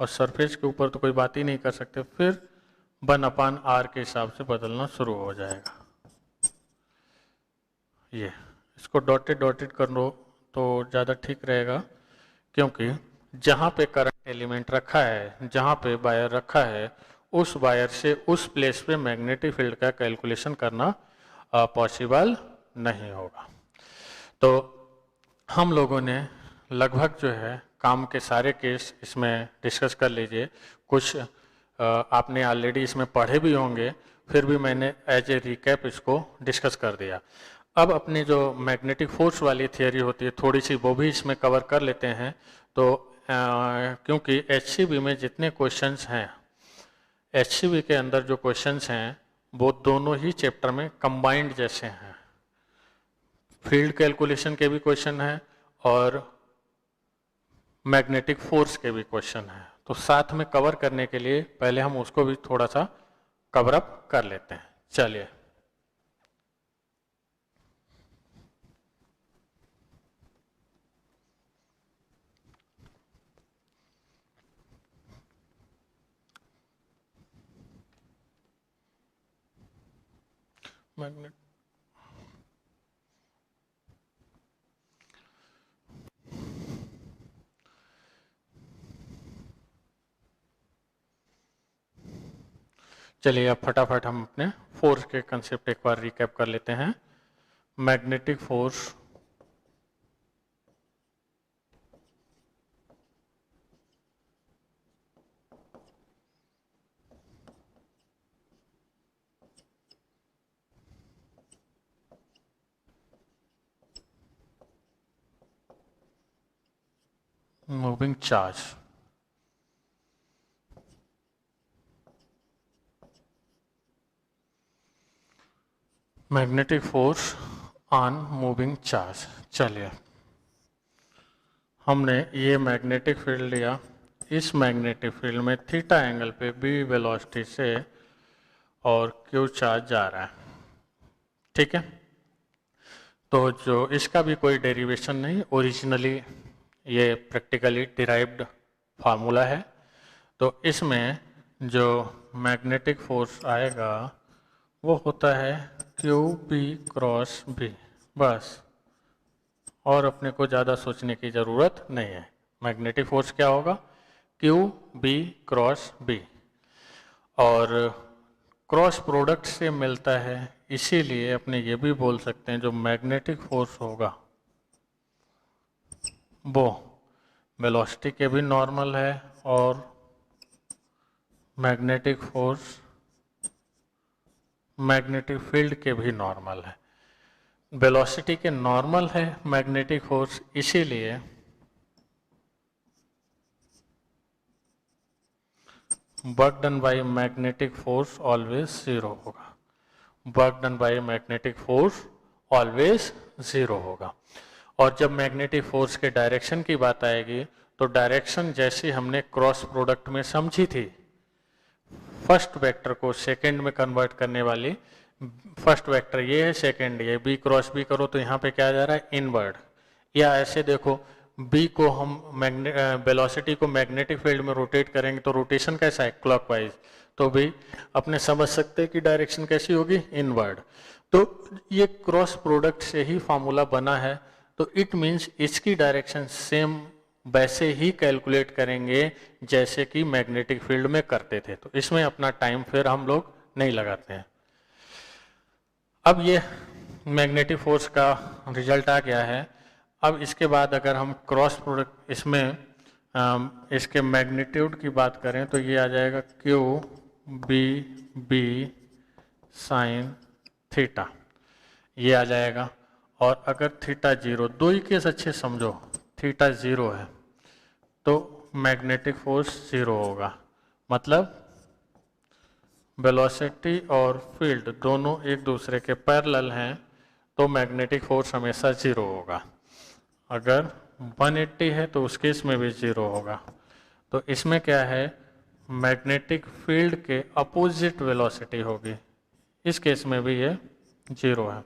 और सरफेस के ऊपर तो कोई बात ही नहीं कर सकते। फिर 1 आर के हिसाब से बदलना शुरू हो जाएगा। ये इसको डॉटेड डॉटेड कर लो तो ज़्यादा ठीक रहेगा, क्योंकि जहाँ पे करंट एलिमेंट रखा है, जहाँ पे वायर रखा है, उस वायर से उस प्लेस पे मैग्नेटिक फील्ड का कैलकुलेशन करना पॉसिबल नहीं होगा। तो हम लोगों ने लगभग जो है काम के सारे केस इसमें डिस्कस कर लीजिए। कुछ आपने ऑलरेडी इसमें पढ़े भी होंगे, फिर भी मैंने एज ए रिकैप इसको डिस्कस कर दिया। अब अपनी जो मैग्नेटिक फोर्स वाली थियोरी होती है थोड़ी सी, वो भी इसमें कवर कर लेते हैं। तो क्योंकि HCB में जितने क्वेश्चंस हैं, HCB के अंदर जो क्वेश्चंस हैं वो दोनों ही चैप्टर में कंबाइंड जैसे हैं। फील्ड कैलकुलेशन के भी क्वेश्चन हैं और मैग्नेटिक फोर्स के भी क्वेश्चन हैं। तो साथ में कवर करने के लिए पहले हम उसको भी थोड़ा सा कवर अप कर लेते हैं। चलिए, मैग्नेट चलिए अब फटाफट हम अपने फोर्स के कंसेप्ट एक बार रिकैप कर लेते हैं। Magnetic force moving charge, magnetic force on moving charge. चलिए, हमने ये मैग्नेटिक फील्ड लिया, इस मैग्नेटिक फील्ड में थीटा एंगल पे बी वेलोसिटी से और क्यू चार्ज जा रहा है, ठीक है। तो जो इसका भी कोई डेरिवेशन नहीं, ओरिजिनली ये प्रैक्टिकली डिराइव्ड फार्मूला है। तो इसमें जो मैग्नेटिक फोर्स आएगा वो होता है क्यू बी क्रॉस बी, बस, और अपने को ज़्यादा सोचने की ज़रूरत नहीं है। मैग्नेटिक फोर्स क्या होगा, क्यू बी क्रॉस बी, और क्रॉस प्रोडक्ट से मिलता है, इसीलिए अपने ये भी बोल सकते हैं जो मैग्नेटिक फोर्स होगा वो वेलोसिटी के भी नॉर्मल है और मैग्नेटिक फोर्स मैग्नेटिक फील्ड के भी नॉर्मल है। वेलोसिटी के नॉर्मल है मैग्नेटिक फोर्स, इसीलिए work done by magnetic force always zero होगा। Work done by magnetic force always zero होगा। और जब मैग्नेटिक फोर्स के डायरेक्शन की बात आएगी तो डायरेक्शन जैसी हमने क्रॉस प्रोडक्ट में समझी थी, फर्स्ट वेक्टर को सेकंड में कन्वर्ट करने वाली, फर्स्ट वेक्टर ये है, सेकंड ये, बी क्रॉस बी करो तो यहाँ पे क्या जा रहा है, इनवर्ड। या ऐसे देखो, बी को हम वेलोसिटी को मैग्नेटिक फील्ड में रोटेट करेंगे तो रोटेशन कैसा है, क्लॉकवाइज, तो भी अपने समझ सकते हैं कि डायरेक्शन कैसी होगी, इनवर्ड। तो ये क्रॉस प्रोडक्ट से ही फॉर्मूला बना है, तो इट मीन्स इसकी डायरेक्शन सेम वैसे ही कैलकुलेट करेंगे जैसे कि मैग्नेटिक फील्ड में करते थे। तो इसमें अपना टाइम फिर हम लोग नहीं लगाते हैं। अब ये मैग्नेटिक फोर्स का रिजल्ट आ गया है। अब इसके बाद अगर हम क्रॉस प्रोडक्ट इसमें इसके मैग्नीट्यूड की बात करें तो ये आ जाएगा Q B B sine theta, ये आ जाएगा। और अगर थीटा जीरो, दो ही केस अच्छे समझो, थीटा जीरो है तो मैग्नेटिक फोर्स जीरो होगा, मतलब वेलोसिटी और फील्ड दोनों एक दूसरे के पैरेलल हैं तो मैग्नेटिक फोर्स हमेशा जीरो होगा। अगर 180 है तो उस केस में भी जीरो होगा। तो इसमें क्या है, मैग्नेटिक फील्ड के अपोजिट वेलोसिटी होगी, इस केस में भी ये जीरो है।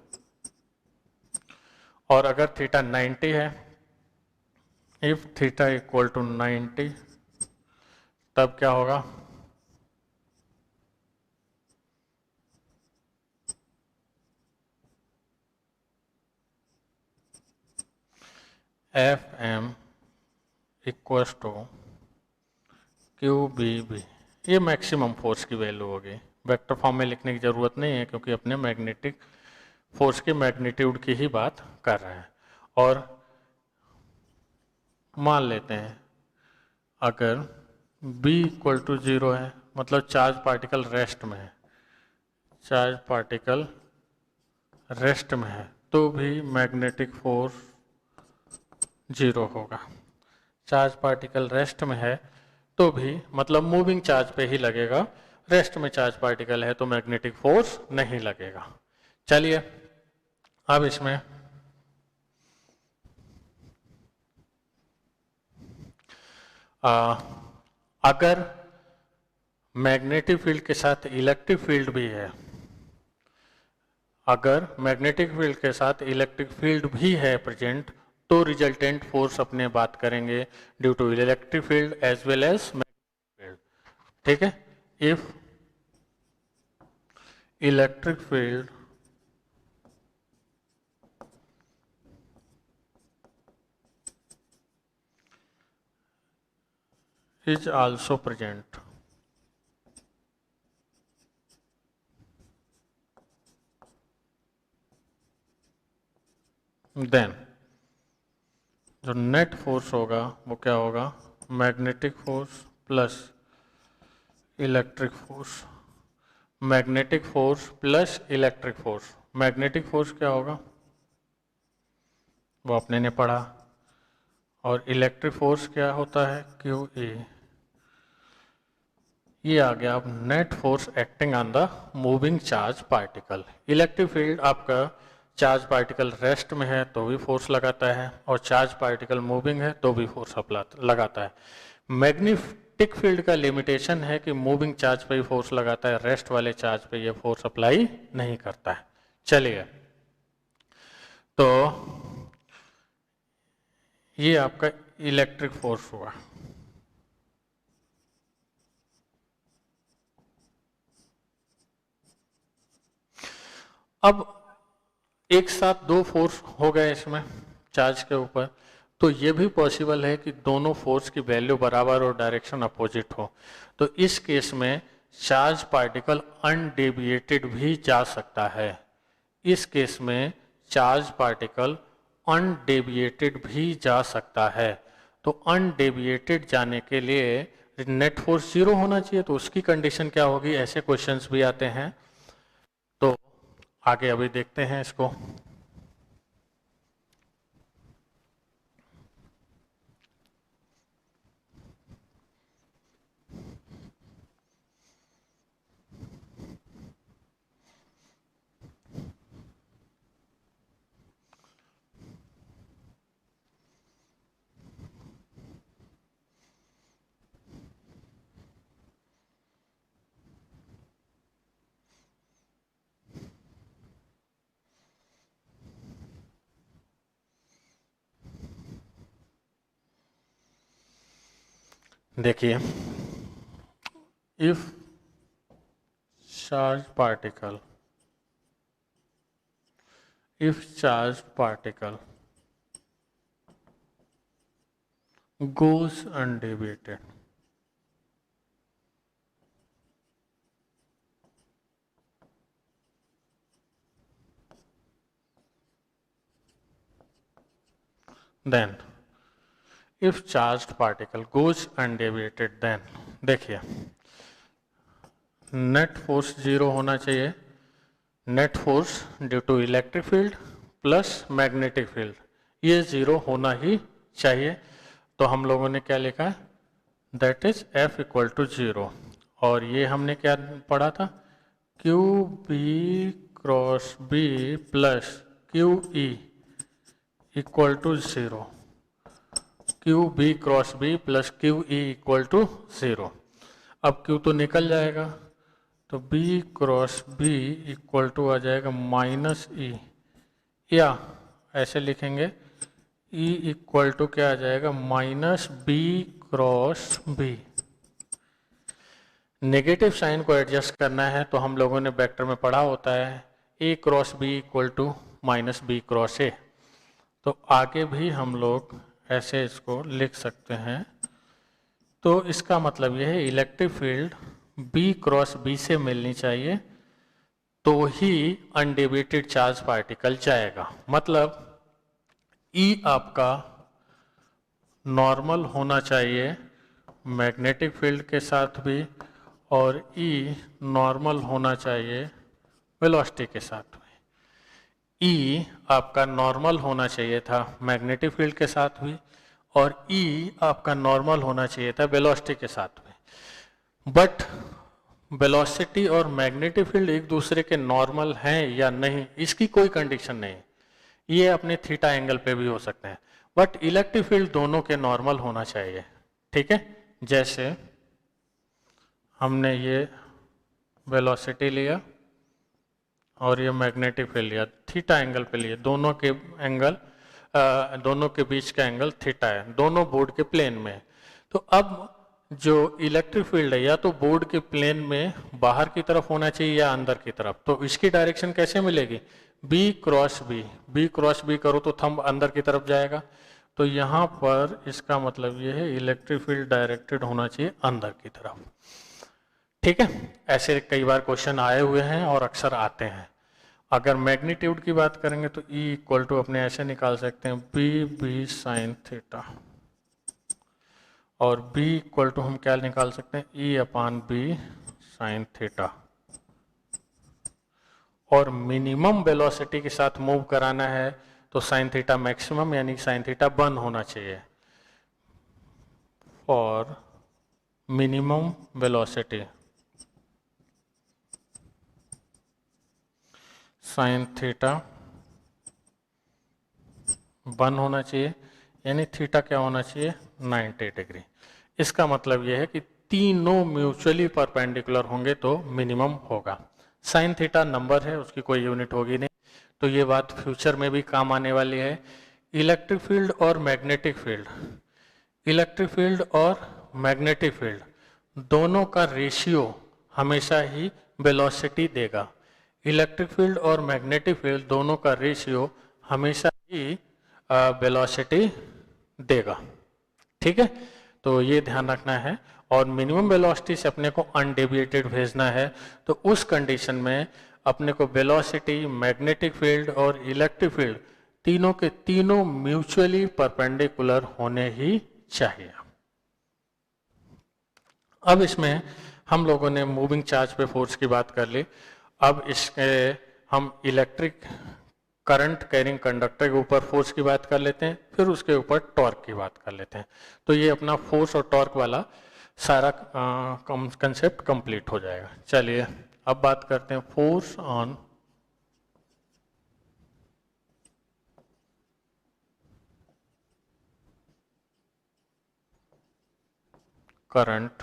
और अगर थीटा 90 है, इफ थीटा इक्वल टू 90, तब क्या होगा, F M equals to Q B B, ये मैक्सिमम फोर्स की वैल्यू होगी। वेक्टर फॉर्म में लिखने की ज़रूरत नहीं है क्योंकि अपने मैग्नेटिक फोर्स के मैग्नीट्यूड की ही बात कर रहे हैं। और मान लेते हैं अगर b इक्वल टू जीरो है, मतलब चार्ज पार्टिकल रेस्ट में है, चार्ज पार्टिकल रेस्ट में है तो भी मैग्नेटिक फोर्स जीरो होगा। चार्ज पार्टिकल रेस्ट में है तो भी, मतलब मूविंग चार्ज पे ही लगेगा, रेस्ट में चार्ज पार्टिकल है तो मैग्नेटिक फोर्स नहीं लगेगा। चलिए अब इसमें अगर मैग्नेटिक फील्ड के साथ इलेक्ट्रिक फील्ड भी है, अगर मैग्नेटिक फील्ड के साथ इलेक्ट्रिक फील्ड भी है प्रेजेंट, तो रिजल्टेंट फोर्स अपने बात करेंगे due to electric field as well as magnetic field. ठीक है, if electric field is also present, then जो नेट फोर्स होगा वो क्या होगा, magnetic force plus electric force. Magnetic force plus electric force, magnetic force क्या होगा वो अपने ने पढ़ा, और इलेक्ट्रिक फोर्स क्या होता है, क्यू ई। ये आ गया अब net force acting on the moving charge particle. Electric field आपका चार्ज पार्टिकल रेस्ट में है तो भी फोर्स लगाता है, और चार्ज पार्टिकल मूविंग है तो भी फोर्स लगाता है। मैग्नेटिक फील्ड का लिमिटेशन है कि मूविंग चार्ज पे ही फोर्स लगाता है, रेस्ट वाले चार्ज पे ये फोर्स अप्लाई नहीं करता है। चलिए, तो ये आपका इलेक्ट्रिक फोर्स हुआ। अब एक साथ दो फोर्स हो गए इसमें चार्ज के ऊपर, तो ये भी पॉसिबल है कि दोनों फोर्स की वैल्यू बराबर और डायरेक्शन अपोजिट हो। तो इस केस में चार्ज पार्टिकल अनडेविएटेड भी जा सकता है। इस केस में चार्ज पार्टिकल अनडेविएटेड भी जा सकता है। तो अनडेविएटेड जाने के लिए नेट फोर्स 0 होना चाहिए, तो उसकी कंडीशन क्या होगी, ऐसे क्वेश्चंस भी आते हैं। तो आगे अभी देखते हैं इसको। देखिए, if charge particle goes undeviated, then if charged particle goes undeviated, then देखिए नेट फोर्स 0 होना चाहिए। Net force due to electric field plus magnetic field, ये 0 होना ही चाहिए। तो हम लोगों ने क्या लिखा है, that is F equal to 0। और ये हमने क्या पढ़ा था, Q B cross B plus Q E equal to 0। Q B cross B plus Q E equal to 0। अब क्यू तो निकल जाएगा, तो B cross B equal to आ जाएगा माइनस ई, या ऐसे लिखेंगे ई इक्वल टू क्या आ जाएगा, minus B cross B. Negative sign को एडजस्ट करना है तो हम लोगों ने वेक्टर में पढ़ा होता है A cross B equal to minus B cross A. तो आगे भी हम लोग ऐसे इसको लिख सकते हैं। तो इसका मतलब यह है electric field B cross B से मिलनी चाहिए तो ही अनडेविएटेड चार्ज पार्टिकल जाएगा। मतलब ई आपका नॉर्मल होना चाहिए मैग्नेटिक फील्ड के साथ भी, और ई नॉर्मल होना चाहिए वेलोसिटी के साथ भी। ई आपका नॉर्मल होना चाहिए था मैग्नेटिक फील्ड के साथ भी, और ई आपका नॉर्मल होना चाहिए था वेलोसिटी के साथ भी। बट वेलोसिटी और मैग्नेटिक फील्ड एक दूसरे के नॉर्मल हैं या नहीं, इसकी कोई कंडीशन नहीं। ये अपने थीटा एंगल पे भी हो सकते हैं, बट इलेक्ट्रिक फील्ड दोनों के नॉर्मल होना चाहिए। ठीक है, जैसे हमने ये वेलोसिटी लिया और ये मैग्नेटिक फील्ड लिया, थीटा एंगल पे लिए, दोनों के एंगल दोनों के बीच का एंगल थीटा है, दोनों बोर्ड के प्लेन में है। तो अब जो इलेक्ट्रिक फील्ड है या तो बोर्ड के प्लेन में बाहर की तरफ होना चाहिए या अंदर की तरफ, तो इसकी डायरेक्शन कैसे मिलेगी? B cross B, B cross B करो तो थंब अंदर की तरफ जाएगा, तो यहाँ पर इसका मतलब ये है इलेक्ट्रिक फील्ड डायरेक्टेड होना चाहिए अंदर की तरफ। ठीक है, ऐसे कई बार क्वेश्चन आए हुए हैं और अक्सर आते हैं। अगर मैग्नीट्यूड की बात करेंगे तो E इक्वल टू अपने ऐसे निकाल सकते हैं बी साइन थीटा, और B इक्वल टू हम क्या निकाल सकते हैं E अपान बी साइन थीटा। और मिनिमम वेलोसिटी के साथ मूव कराना है तो साइन थीटा मैक्सिमम यानी साइन थीटा 1 होना चाहिए। और मिनिमम वेलोसिटी साइन थीटा 1 होना चाहिए, यानी थीटा क्या होना चाहिए 90 डिग्री। इसका मतलब यह है कि तीनों म्यूचुअली परपेंडिकुलर होंगे तो मिनिमम होगा। साइन थीटा नंबर है, उसकी कोई यूनिट होगी नहीं, तो ये बात फ्यूचर में भी काम आने वाली है। इलेक्ट्रिक फील्ड और मैग्नेटिक फील्ड, इलेक्ट्रिक फील्ड और मैग्नेटिक फील्ड दोनों का रेशियो हमेशा ही वेलोसिटी देगा। इलेक्ट्रिक फील्ड और मैग्नेटिक फील्ड दोनों का रेशियो हमेशा ही वेलोसिटी देगा। ठीक है, तो ये ध्यान रखना है। और मिनिमम वेलोसिटी से अपने को अनडेविएटेड भेजना है, तो उस कंडीशन में अपने को वेलोसिटी, मैग्नेटिक फील्ड और इलेक्ट्रिक फील्ड तीनों के तीनों म्यूचुअली परपेंडिकुलर होने ही चाहिए। अब इसमें हम लोगों ने मूविंग चार्ज पे फोर्स की बात कर ली। अब इसके हम इलेक्ट्रिक करंट कैरिंग कंडक्टर के ऊपर फोर्स की बात कर लेते हैं, फिर उसके ऊपर टॉर्क की बात कर लेते हैं। तो ये अपना फोर्स और टॉर्क वाला सारा कंसेप्ट कंप्लीट हो जाएगा। चलिए अब बात करते हैं force on current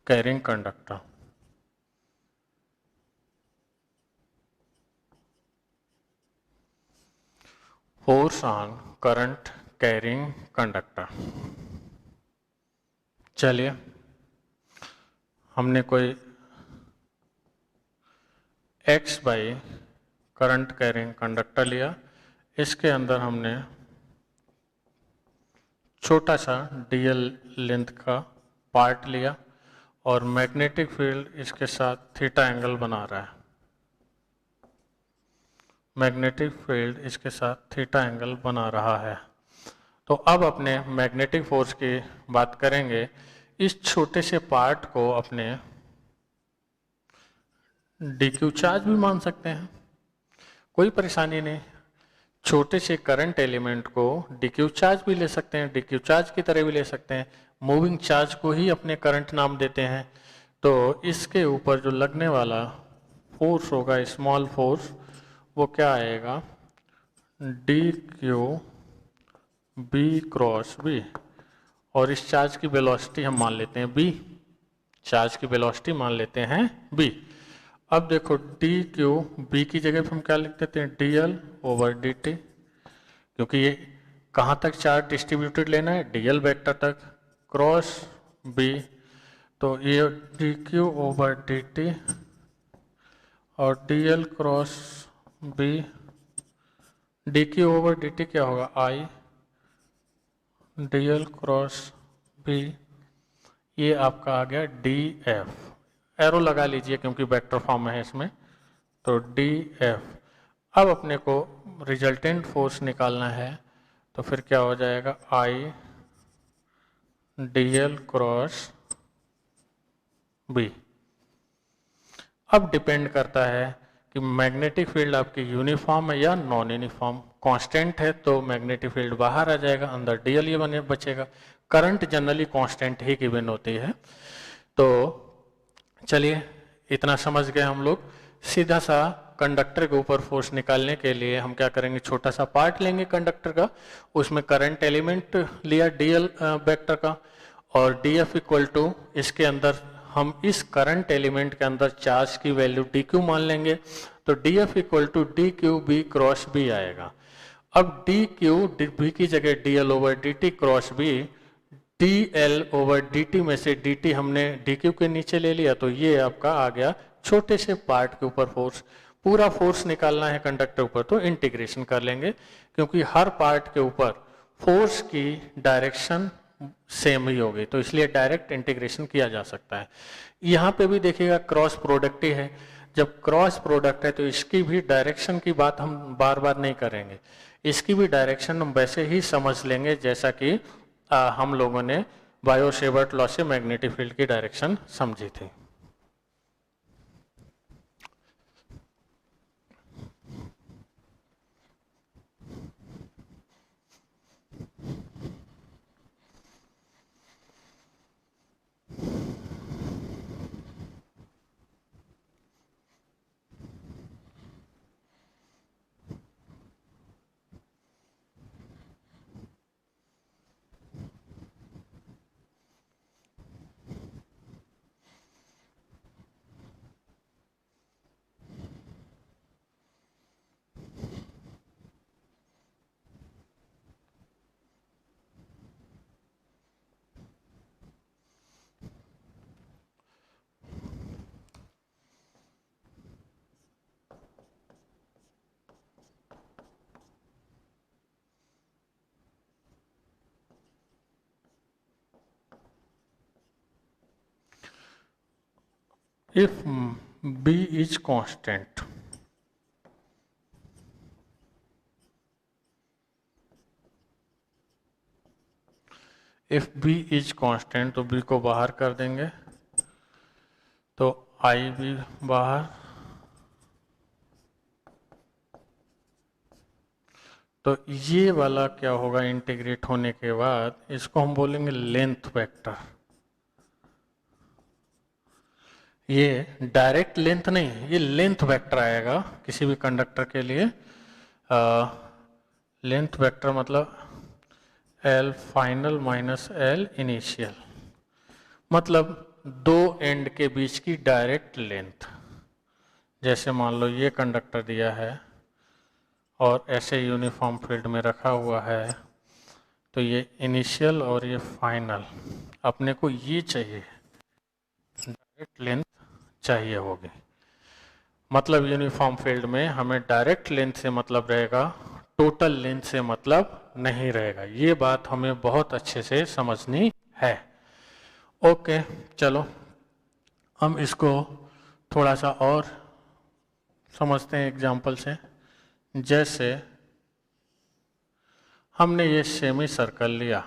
carrying conductor. Force on current carrying conductor. चलिए हमने कोई x by current carrying conductor लिया, इसके अंदर हमने छोटा सा dl लेंथ का पार्ट लिया और मैग्नेटिक फील्ड इसके साथ थीटा एंगल बना रहा है। मैग्नेटिक फील्ड इसके साथ थीटा एंगल बना रहा है। तो अब अपने मैग्नेटिक फोर्स की बात करेंगे। इस छोटे से पार्ट को अपने dq चार्ज भी मान सकते हैं, कोई परेशानी नहीं। छोटे से करंट एलिमेंट को dq चार्ज भी ले सकते हैं, dq चार्ज की तरह भी ले सकते हैं। मूविंग चार्ज को ही अपने करंट नाम देते हैं। तो इसके ऊपर जो लगने वाला फोर्स होगा, स्मॉल फोर्स, वो क्या आएगा dq b क्रॉस b, और इस चार्ज की वेलोसिटी हम मान लेते हैं b, चार्ज की वेलोसिटी मान लेते हैं b। अब देखो dq b की जगह पे हम क्या लिख देते हैं dl ओवर dt, क्योंकि ये कहाँ तक चार्ज डिस्ट्रीब्यूटेड लेना है dl वेक्टर तक, क्रॉस b, तो ये dq ओवर dt और dl cross b, dq over dt क्या होगा I dl क्रॉस b, ये आपका आ गया df। एरो लगा लीजिए क्योंकि वेक्टर फॉर्म है इसमें, तो df। अब अपने को रिजल्टेंट फोर्स निकालना है, तो फिर क्या हो जाएगा I dl क्रॉस b। अब डिपेंड करता है कि मैग्नेटिक फील्ड आपकी यूनिफॉर्म है या नॉन यूनिफॉर्म। कांस्टेंट है तो मैग्नेटिक फील्ड बाहर आ जाएगा, अंदर dl ये बने बचेगा। करंट जनरली कांस्टेंट ही गिवन होती है। तो चलिए इतना समझ गए हम लोग। सीधा सा कंडक्टर के ऊपर फोर्स निकालने के लिए हम क्या करेंगे, छोटा सा पार्ट लेंगे कंडक्टर का, उसमें करंट एलिमेंट लिया डीएल वेक्टर का, और डीएफ इक्वल टू इसके अंदर हम इस करंट एलिमेंट के अंदर चार्ज की वैल्यू डी क्यू मान लेंगे, तो DF equal to D Q B cross B आएगा। अब डी क्यू बी की जगह DL over D T cross B, D L over D T में से डी टी हमने डी क्यू के नीचे ले लिया, तो ये आपका आ गया छोटे से पार्ट के ऊपर फोर्स। पूरा फोर्स निकालना है कंडक्टर ऊपर तो इंटीग्रेशन कर लेंगे, क्योंकि हर पार्ट के ऊपर फोर्स की डायरेक्शन सेम ही होगी, तो इसलिए डायरेक्ट इंटीग्रेशन किया जा सकता है। यहाँ पे भी देखिएगा क्रॉस प्रोडक्ट ही है, जब क्रॉस प्रोडक्ट है तो इसकी भी डायरेक्शन की बात हम बार बार नहीं करेंगे, इसकी भी डायरेक्शन हम वैसे ही समझ लेंगे जैसा कि हम लोगों ने बायो-सेवर्ट लॉ से मैग्नेटिक फील्ड की डायरेक्शन समझी थी। If B is constant, if B is constant तो B को बाहर कर देंगे, तो I भी बाहर, तो ये वाला क्या होगा इंटीग्रेट होने के बाद, इसको हम बोलेंगे लेंथ वेक्टर। ये डायरेक्ट लेंथ नहीं, ये लेंथ वेक्टर आएगा किसी भी कंडक्टर के लिए। लेंथ वेक्टर मतलब L final minus L initial, मतलब दो एंड के बीच की डायरेक्ट लेंथ। जैसे मान लो ये कंडक्टर दिया है और ऐसे यूनिफॉर्म फील्ड में रखा हुआ है, तो ये इनिशियल और ये फाइनल, अपने को ये चाहिए, डायरेक्ट लेंथ चाहिए होगी। मतलब यूनिफॉर्म फील्ड में हमें डायरेक्ट लेंथ से मतलब रहेगा, टोटल लेंथ से मतलब नहीं रहेगा। ये बात हमें बहुत अच्छे से समझनी है। ओके, चलो हम इसको थोड़ा सा और समझते हैं एग्जाम्पल से। जैसे हमने ये सेमी सर्कल लिया,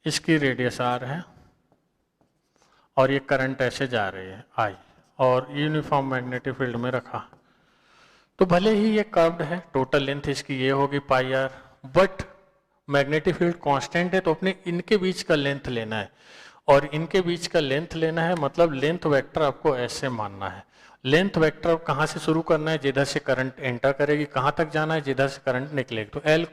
इसकी रेडियस r है और ये करंट ऐसे जा रही है I, और यूनिफॉर्म मैग्नेटिक फील्ड में रखा, तो भले ही ये कर्व्ड है, टोटल लेंथ इसकी ये होगी पाई r, but magnetic field constant है, तो अपने इनके बीच का लेंथ लेना है, और इनके बीच का लेंथ लेना है मतलब लेंथ वेक्टर आपको ऐसे मानना है। लेंथ वेक्टर कहाँ से शुरू करना है, जिधर से करंट एंटर करेगी, कहाँ तक जाना है, जिधर से करंट निकलेगी। तो L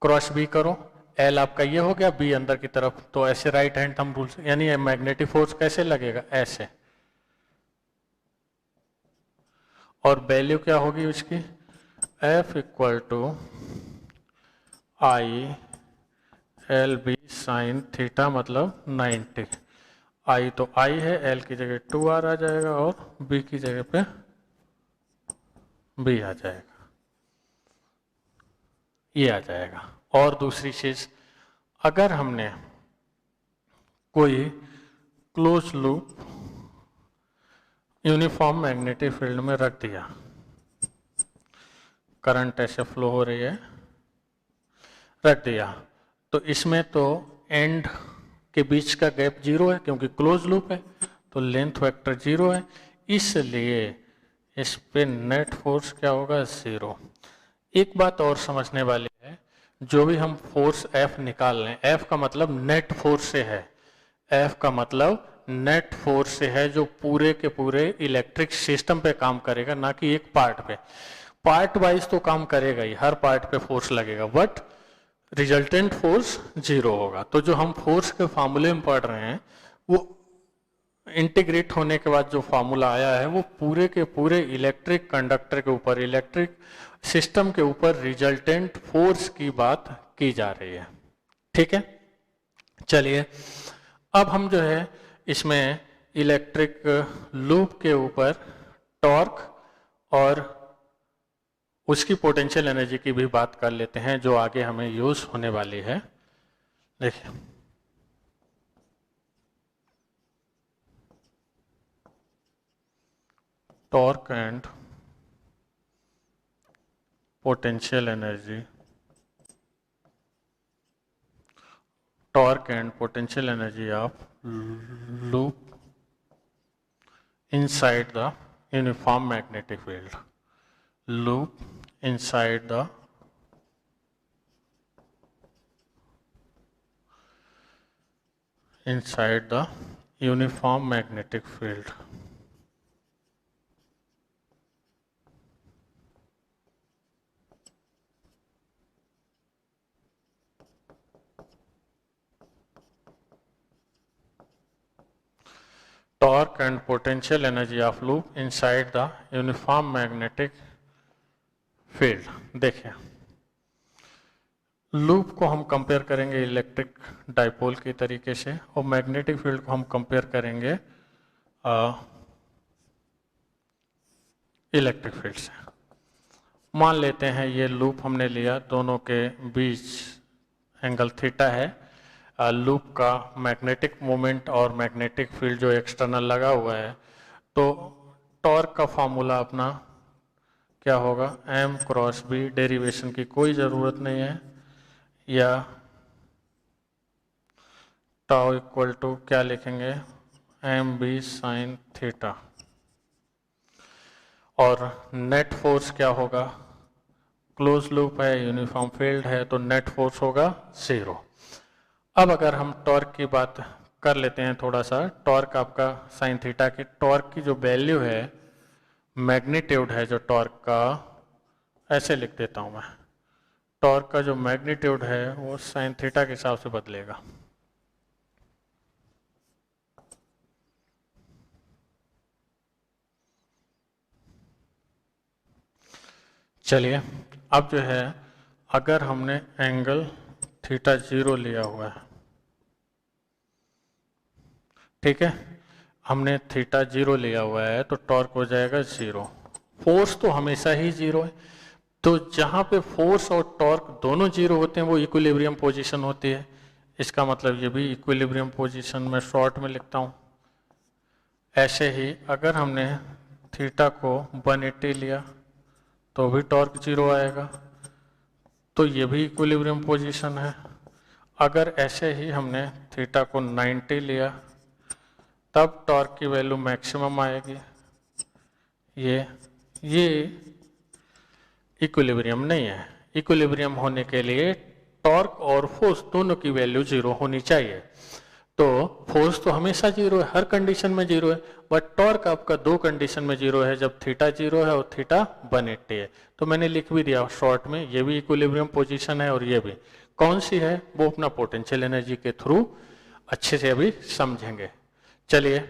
क्रॉस B करो, L आपका ये हो गया, B अंदर की तरफ, तो ऐसे राइट हैंड थंब रूल से, यानी मैग्नेटिक फोर्स कैसे लगेगा, ऐसे। और वैल्यू क्या होगी उसकी, F equal to I L B sine theta मतलब 90। I तो I है, L की जगह 2R आ जाएगा और B की जगह पे B आ जाएगा, ये आ जाएगा। और दूसरी चीज, अगर हमने कोई close loop uniform magnetic field में रख दिया, करंट ऐसे फ्लो हो रही है, रख दिया, तो इसमें तो एंड के बीच का गैप 0 है क्योंकि क्लोज लूप है, तो लेंथ वेक्टर 0 है, इसलिए इस पे नेट फोर्स क्या होगा, 0। एक बात और समझने वाली है, जो भी हम फोर्स F निकाल लें, F का मतलब नेट फोर्स से है, F का मतलब नेट फोर्स से है जो पूरे के पूरे इलेक्ट्रिक सिस्टम पे काम करेगा, ना कि एक पार्ट पे। पार्ट वाइज तो काम करेगा ही, हर पार्ट पे फोर्स लगेगा, बट रिजल्टेंट फोर्स जीरो होगा। तो जो हम फोर्स के फार्मूले में पढ़ रहे हैं वो इंटीग्रेट होने के बाद जो फार्मूला आया है वो पूरे के पूरे इलेक्ट्रिक कंडक्टर के ऊपर, इलेक्ट्रिक सिस्टम के ऊपर रिजल्टेंट फोर्स की बात की जा रही है। ठीक है, चलिए अब हम जो है इसमें इलेक्ट्रिक लूप के ऊपर टॉर्क और उसकी पोटेंशियल एनर्जी की भी बात कर लेते हैं, जो आगे हमें यूज होने वाली है। देखिए, torque and potential energy, torque and potential energy of loop inside the uniform magnetic field. Loop inside the uniform magnetic field. Torque and potential energy of loop inside the uniform magnetic field. देखिए, loop को हम compare करेंगे electric dipole की तरीके से, और magnetic field को हम कंपेयर करेंगे इलेक्ट्रिक फील्ड से। मान लेते हैं ये लूप हमने लिया, दोनों के बीच एंगल थीटा है। लूप का मैग्नेटिक मोमेंट और मैग्नेटिक फील्ड जो एक्सटर्नल लगा हुआ है, तो टॉर्क का फॉर्मूला अपना क्या होगा, m क्रॉस बी, डेरिवेशन की कोई ज़रूरत नहीं है, या टाउ इक्वल टू क्या लिखेंगे, एम बी साइन थीटा। और नेट फोर्स क्या होगा, क्लोज लूप है, यूनिफॉर्म फील्ड है, तो नेट फोर्स होगा जीरो। अब अगर हम टॉर्क की बात कर लेते हैं थोड़ा सा, टॉर्क आपका साइन थीटा की, टॉर्क की जो वैल्यू है, मैग्नीट्यूड है जो टॉर्क का, ऐसे लिख देता हूं मैं, टॉर्क का जो मैग्नीट्यूड है वो साइन थीटा के हिसाब से बदलेगा। चलिए, अब जो है अगर हमने एंगल थीटा जीरो लिया हुआ है, ठीक है, हमने थीटा जीरो लिया हुआ है, तो टॉर्क हो जाएगा जीरो। फोर्स तो हमेशा ही जीरो है, तो जहां पे फोर्स और टॉर्क दोनों जीरो होते हैं वो इक्विलिब्रियम पोजीशन होती है। इसका मतलब ये भी इक्विलिब्रियम पोजीशन में शॉर्ट में लिखता हूं। ऐसे ही अगर हमने थीटा को 180 लिया तो भी टॉर्क जीरो आएगा, तो ये भी इक्विलिब्रियम पोजीशन है। अगर ऐसे ही हमने थीटा को 90 लिया तब टॉर्क की वैल्यू मैक्सिमम आएगी। ये इक्विलिब्रियम नहीं है। इक्विलिब्रियम होने के लिए टॉर्क और फोर्स दोनों की वैल्यू जीरो होनी चाहिए। तो फोर्स तो हमेशा जीरो है, हर कंडीशन में जीरो है, बट टॉर्क आपका दो कंडीशन में जीरो है, जब थीटा जीरो है और थीटा 180 है। तो मैंने लिख भी दिया शॉर्ट में, ये भी इक्विलिब्रियम पोजीशन है और ये भी। कौन सी है वो अपना पोटेंशियल एनर्जी के थ्रू अच्छे से अभी समझेंगे। चलिए,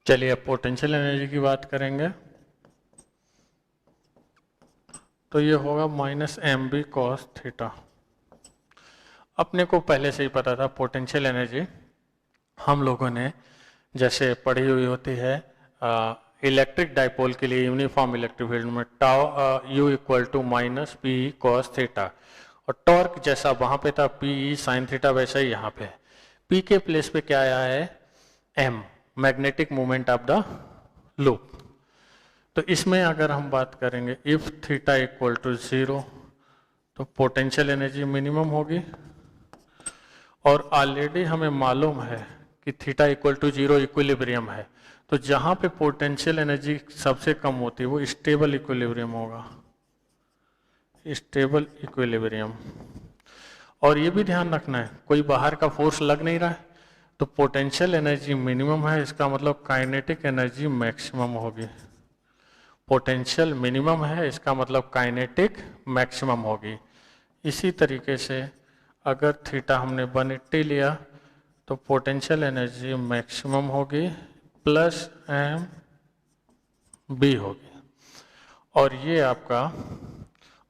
चलिए अब पोटेंशियल एनर्जी की बात करेंगे। तो ये होगा minus M B cos theta. अपने को पहले से ही पता था पोटेंशियल एनर्जी हम लोगों ने जैसे पढ़ी हुई होती है इलेक्ट्रिक डाइपोल के लिए यूनिफॉर्म इलेक्ट्रिक फील्ड में tau U equal to minus P cos theta, और टॉर्क जैसा वहां पे था पी साइन थीटा वैसा ही यहाँ पे पी के प्लेस पे क्या आया है M, magnetic moment of the loop. तो इसमें अगर हम बात करेंगे इफ थीटा इक्वल टू 0 तो पोटेंशियल एनर्जी मिनिमम होगी, और ऑलरेडी हमें मालूम है कि थीटा इक्वल टू 0 इक्विलिब्रियम है, तो जहां पे पोटेंशियल एनर्जी सबसे कम होती है वो स्टेबल इक्विलिब्रियम होगा, स्टेबल इक्विलिब्रियम। और ये भी ध्यान रखना है कोई बाहर का फोर्स लग नहीं रहा है तो पोटेंशियल एनर्जी मिनिमम है, इसका मतलब काइनेटिक एनर्जी मैक्सिमम होगी। पोटेंशियल मिनिमम है इसका मतलब काइनेटिक मैक्सिमम होगी। इसी तरीके से अगर थीटा हमने 180 लिया तो पोटेंशियल एनर्जी मैक्सिमम होगी प्लस एम बी होगी, और ये आपका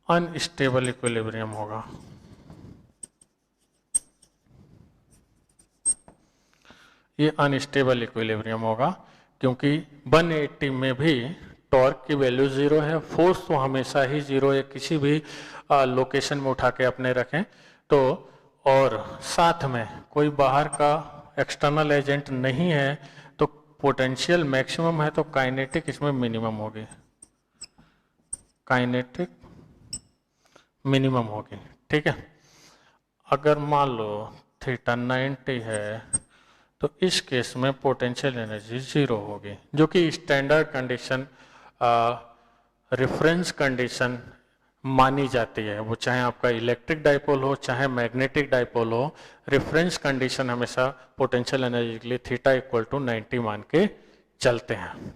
अनस्टेबल इक्विलिब्रियम होगा। ये अनस्टेबल इक्विलिब्रियम होगा क्योंकि 180 में भी टॉर्क की वैल्यू 0 है, फोर्स तो हमेशा ही 0 है, किसी भी लोकेशन में उठा के अपने रखें तो, और साथ में कोई बाहर का एक्सटर्नल एजेंट नहीं है तो पोटेंशियल मैक्सिमम है, तो काइनेटिक इसमें मिनिमम होगी, काइनेटिक मिनिमम होगी। ठीक है, अगर मान लो थीटा 90 है तो इस केस में पोटेंशियल एनर्जी 0 होगी, जो कि स्टैंडर्ड कंडीशन रेफरेंस कंडीशन मानी जाती है, वो चाहे आपका इलेक्ट्रिक डाइपोल हो चाहे मैग्नेटिक डाइपोल हो, रेफरेंस कंडीशन हमेशा पोटेंशियल एनर्जी के लिए थीटा इक्वल टू 90 मान के चलते हैं।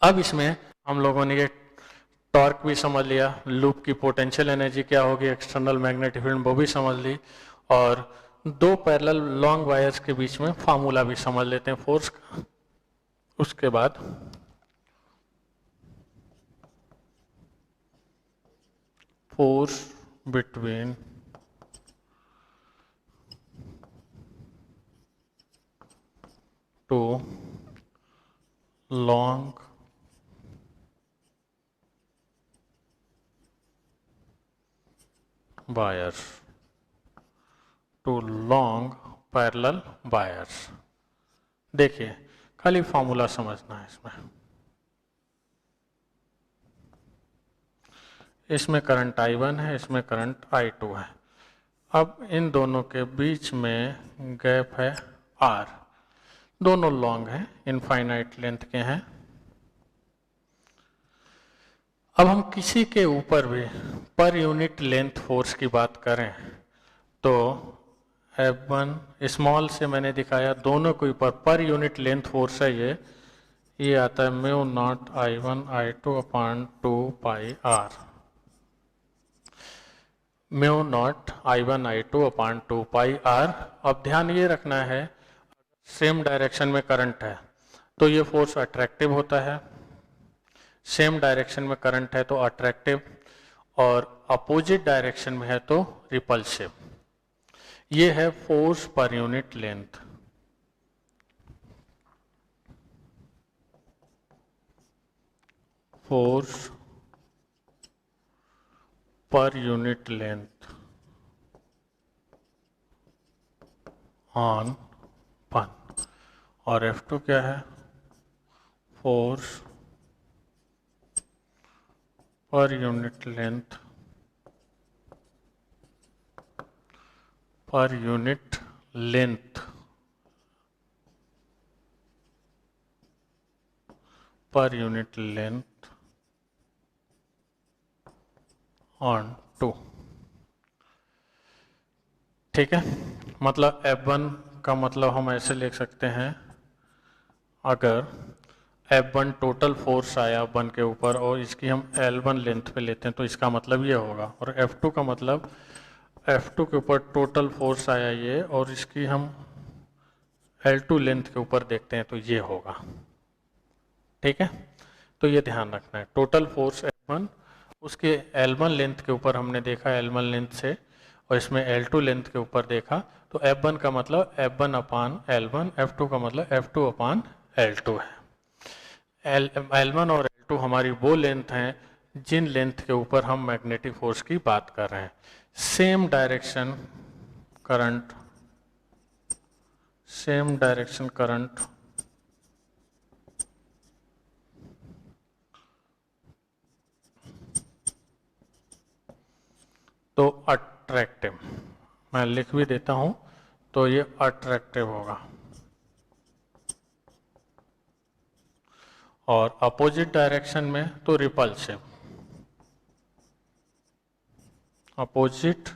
अब इसमें हम लोगों ने ये टॉर्क भी समझ लिया, लूप की पोटेंशियल एनर्जी क्या होगी, एक्सटर्नल मैग्नेटिक फील्ड वो भी समझ ली, और दो पैरेलल लॉन्ग वायर्स के बीच में फार्मूला भी समझ लेते हैं फोर्स का। उसके बाद force between two long wires, two long parallel wires. देखिए खाली फॉर्मूला समझना है इसमें करंट I1 है, इसमें करंट I2 है। अब इन दोनों के बीच में गैप है R, दोनों लॉन्ग हैं, इनफाइनाइट लेंथ के हैं। अब हम किसी के ऊपर भी पर यूनिट लेंथ फोर्स की बात करें तो F1 स्मॉल से मैंने दिखाया, दोनों के ऊपर पर यूनिट लेंथ फोर्स है, ये आता है mu naught I1 I2 upon 2 pi R, mu naught I1 I2 upon 2 pi R। अब ध्यान ये रखना है सेम डायरेक्शन में करंट है तो ये फोर्स अट्रैक्टिव होता है, सेम डायरेक्शन में करंट है तो अट्रैक्टिव, और अपोजिट डायरेक्शन में है तो रिपल्सिव। ये है force per unit length. Force per unit length on one, और F2 क्या है, force per unit length per unit length per unit length on 2। ठीक है, मतलब F1 का मतलब हम ऐसे लिख सकते हैं, अगर F1 टोटल फोर्स आया 1 के ऊपर और इसकी हम L1 लेंथ पे लेते हैं तो इसका मतलब ये होगा, और F2 का मतलब F2 के ऊपर टोटल फोर्स आया ये और इसकी हम L2 लेंथ के ऊपर देखते हैं तो ये होगा। ठीक है, तो ये ध्यान रखना है, टोटल फोर्स F1 उसके L1 लेंथ के ऊपर हमने देखा, L1 लेंथ से, और इसमें L2 लेंथ के ऊपर देखा तो F1 का मतलब F1 अपान L1, F2 का मतलब F2 अपान L2 है। L1 और L2 हमारी वो लेंथ हैं जिन लेंथ के ऊपर हम मैग्नेटिक फोर्स की बात कर रहे हैं। सेम डायरेक्शन करंट तो अट्रैक्टिव, मैं लिख भी देता हूं, तो ये अट्रैक्टिव होगा। और अपोजिट डायरेक्शन में तो रिपल्सिव, अपोजिट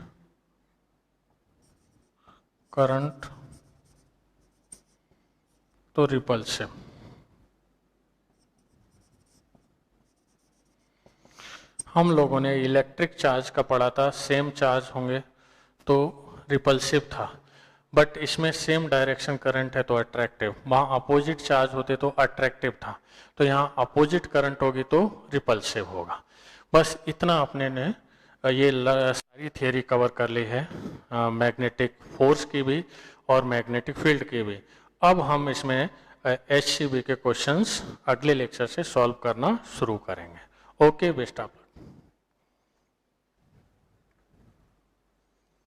करंट तो रिपल्सिव। हम लोगों ने इलेक्ट्रिक चार्ज का पढ़ा था, सेम चार्ज होंगे तो रिपल्सिव था, बट इसमें सेम डायरेक्शन करंट है तो अट्रैक्टिव, वहाँ अपोजिट चार्ज होते तो अट्रैक्टिव था, तो यहाँ अपोजिट करंट होगी तो रिपल्सिव होगा। बस इतना अपने ने ये सारी थियरी कवर कर ली है, मैग्नेटिक फोर्स की भी और मैग्नेटिक फील्ड की भी। अब हम इसमें HCB के क्वेश्चंस अगले लेक्चर से सॉल्व करना शुरू करेंगे। Okay, best of luck.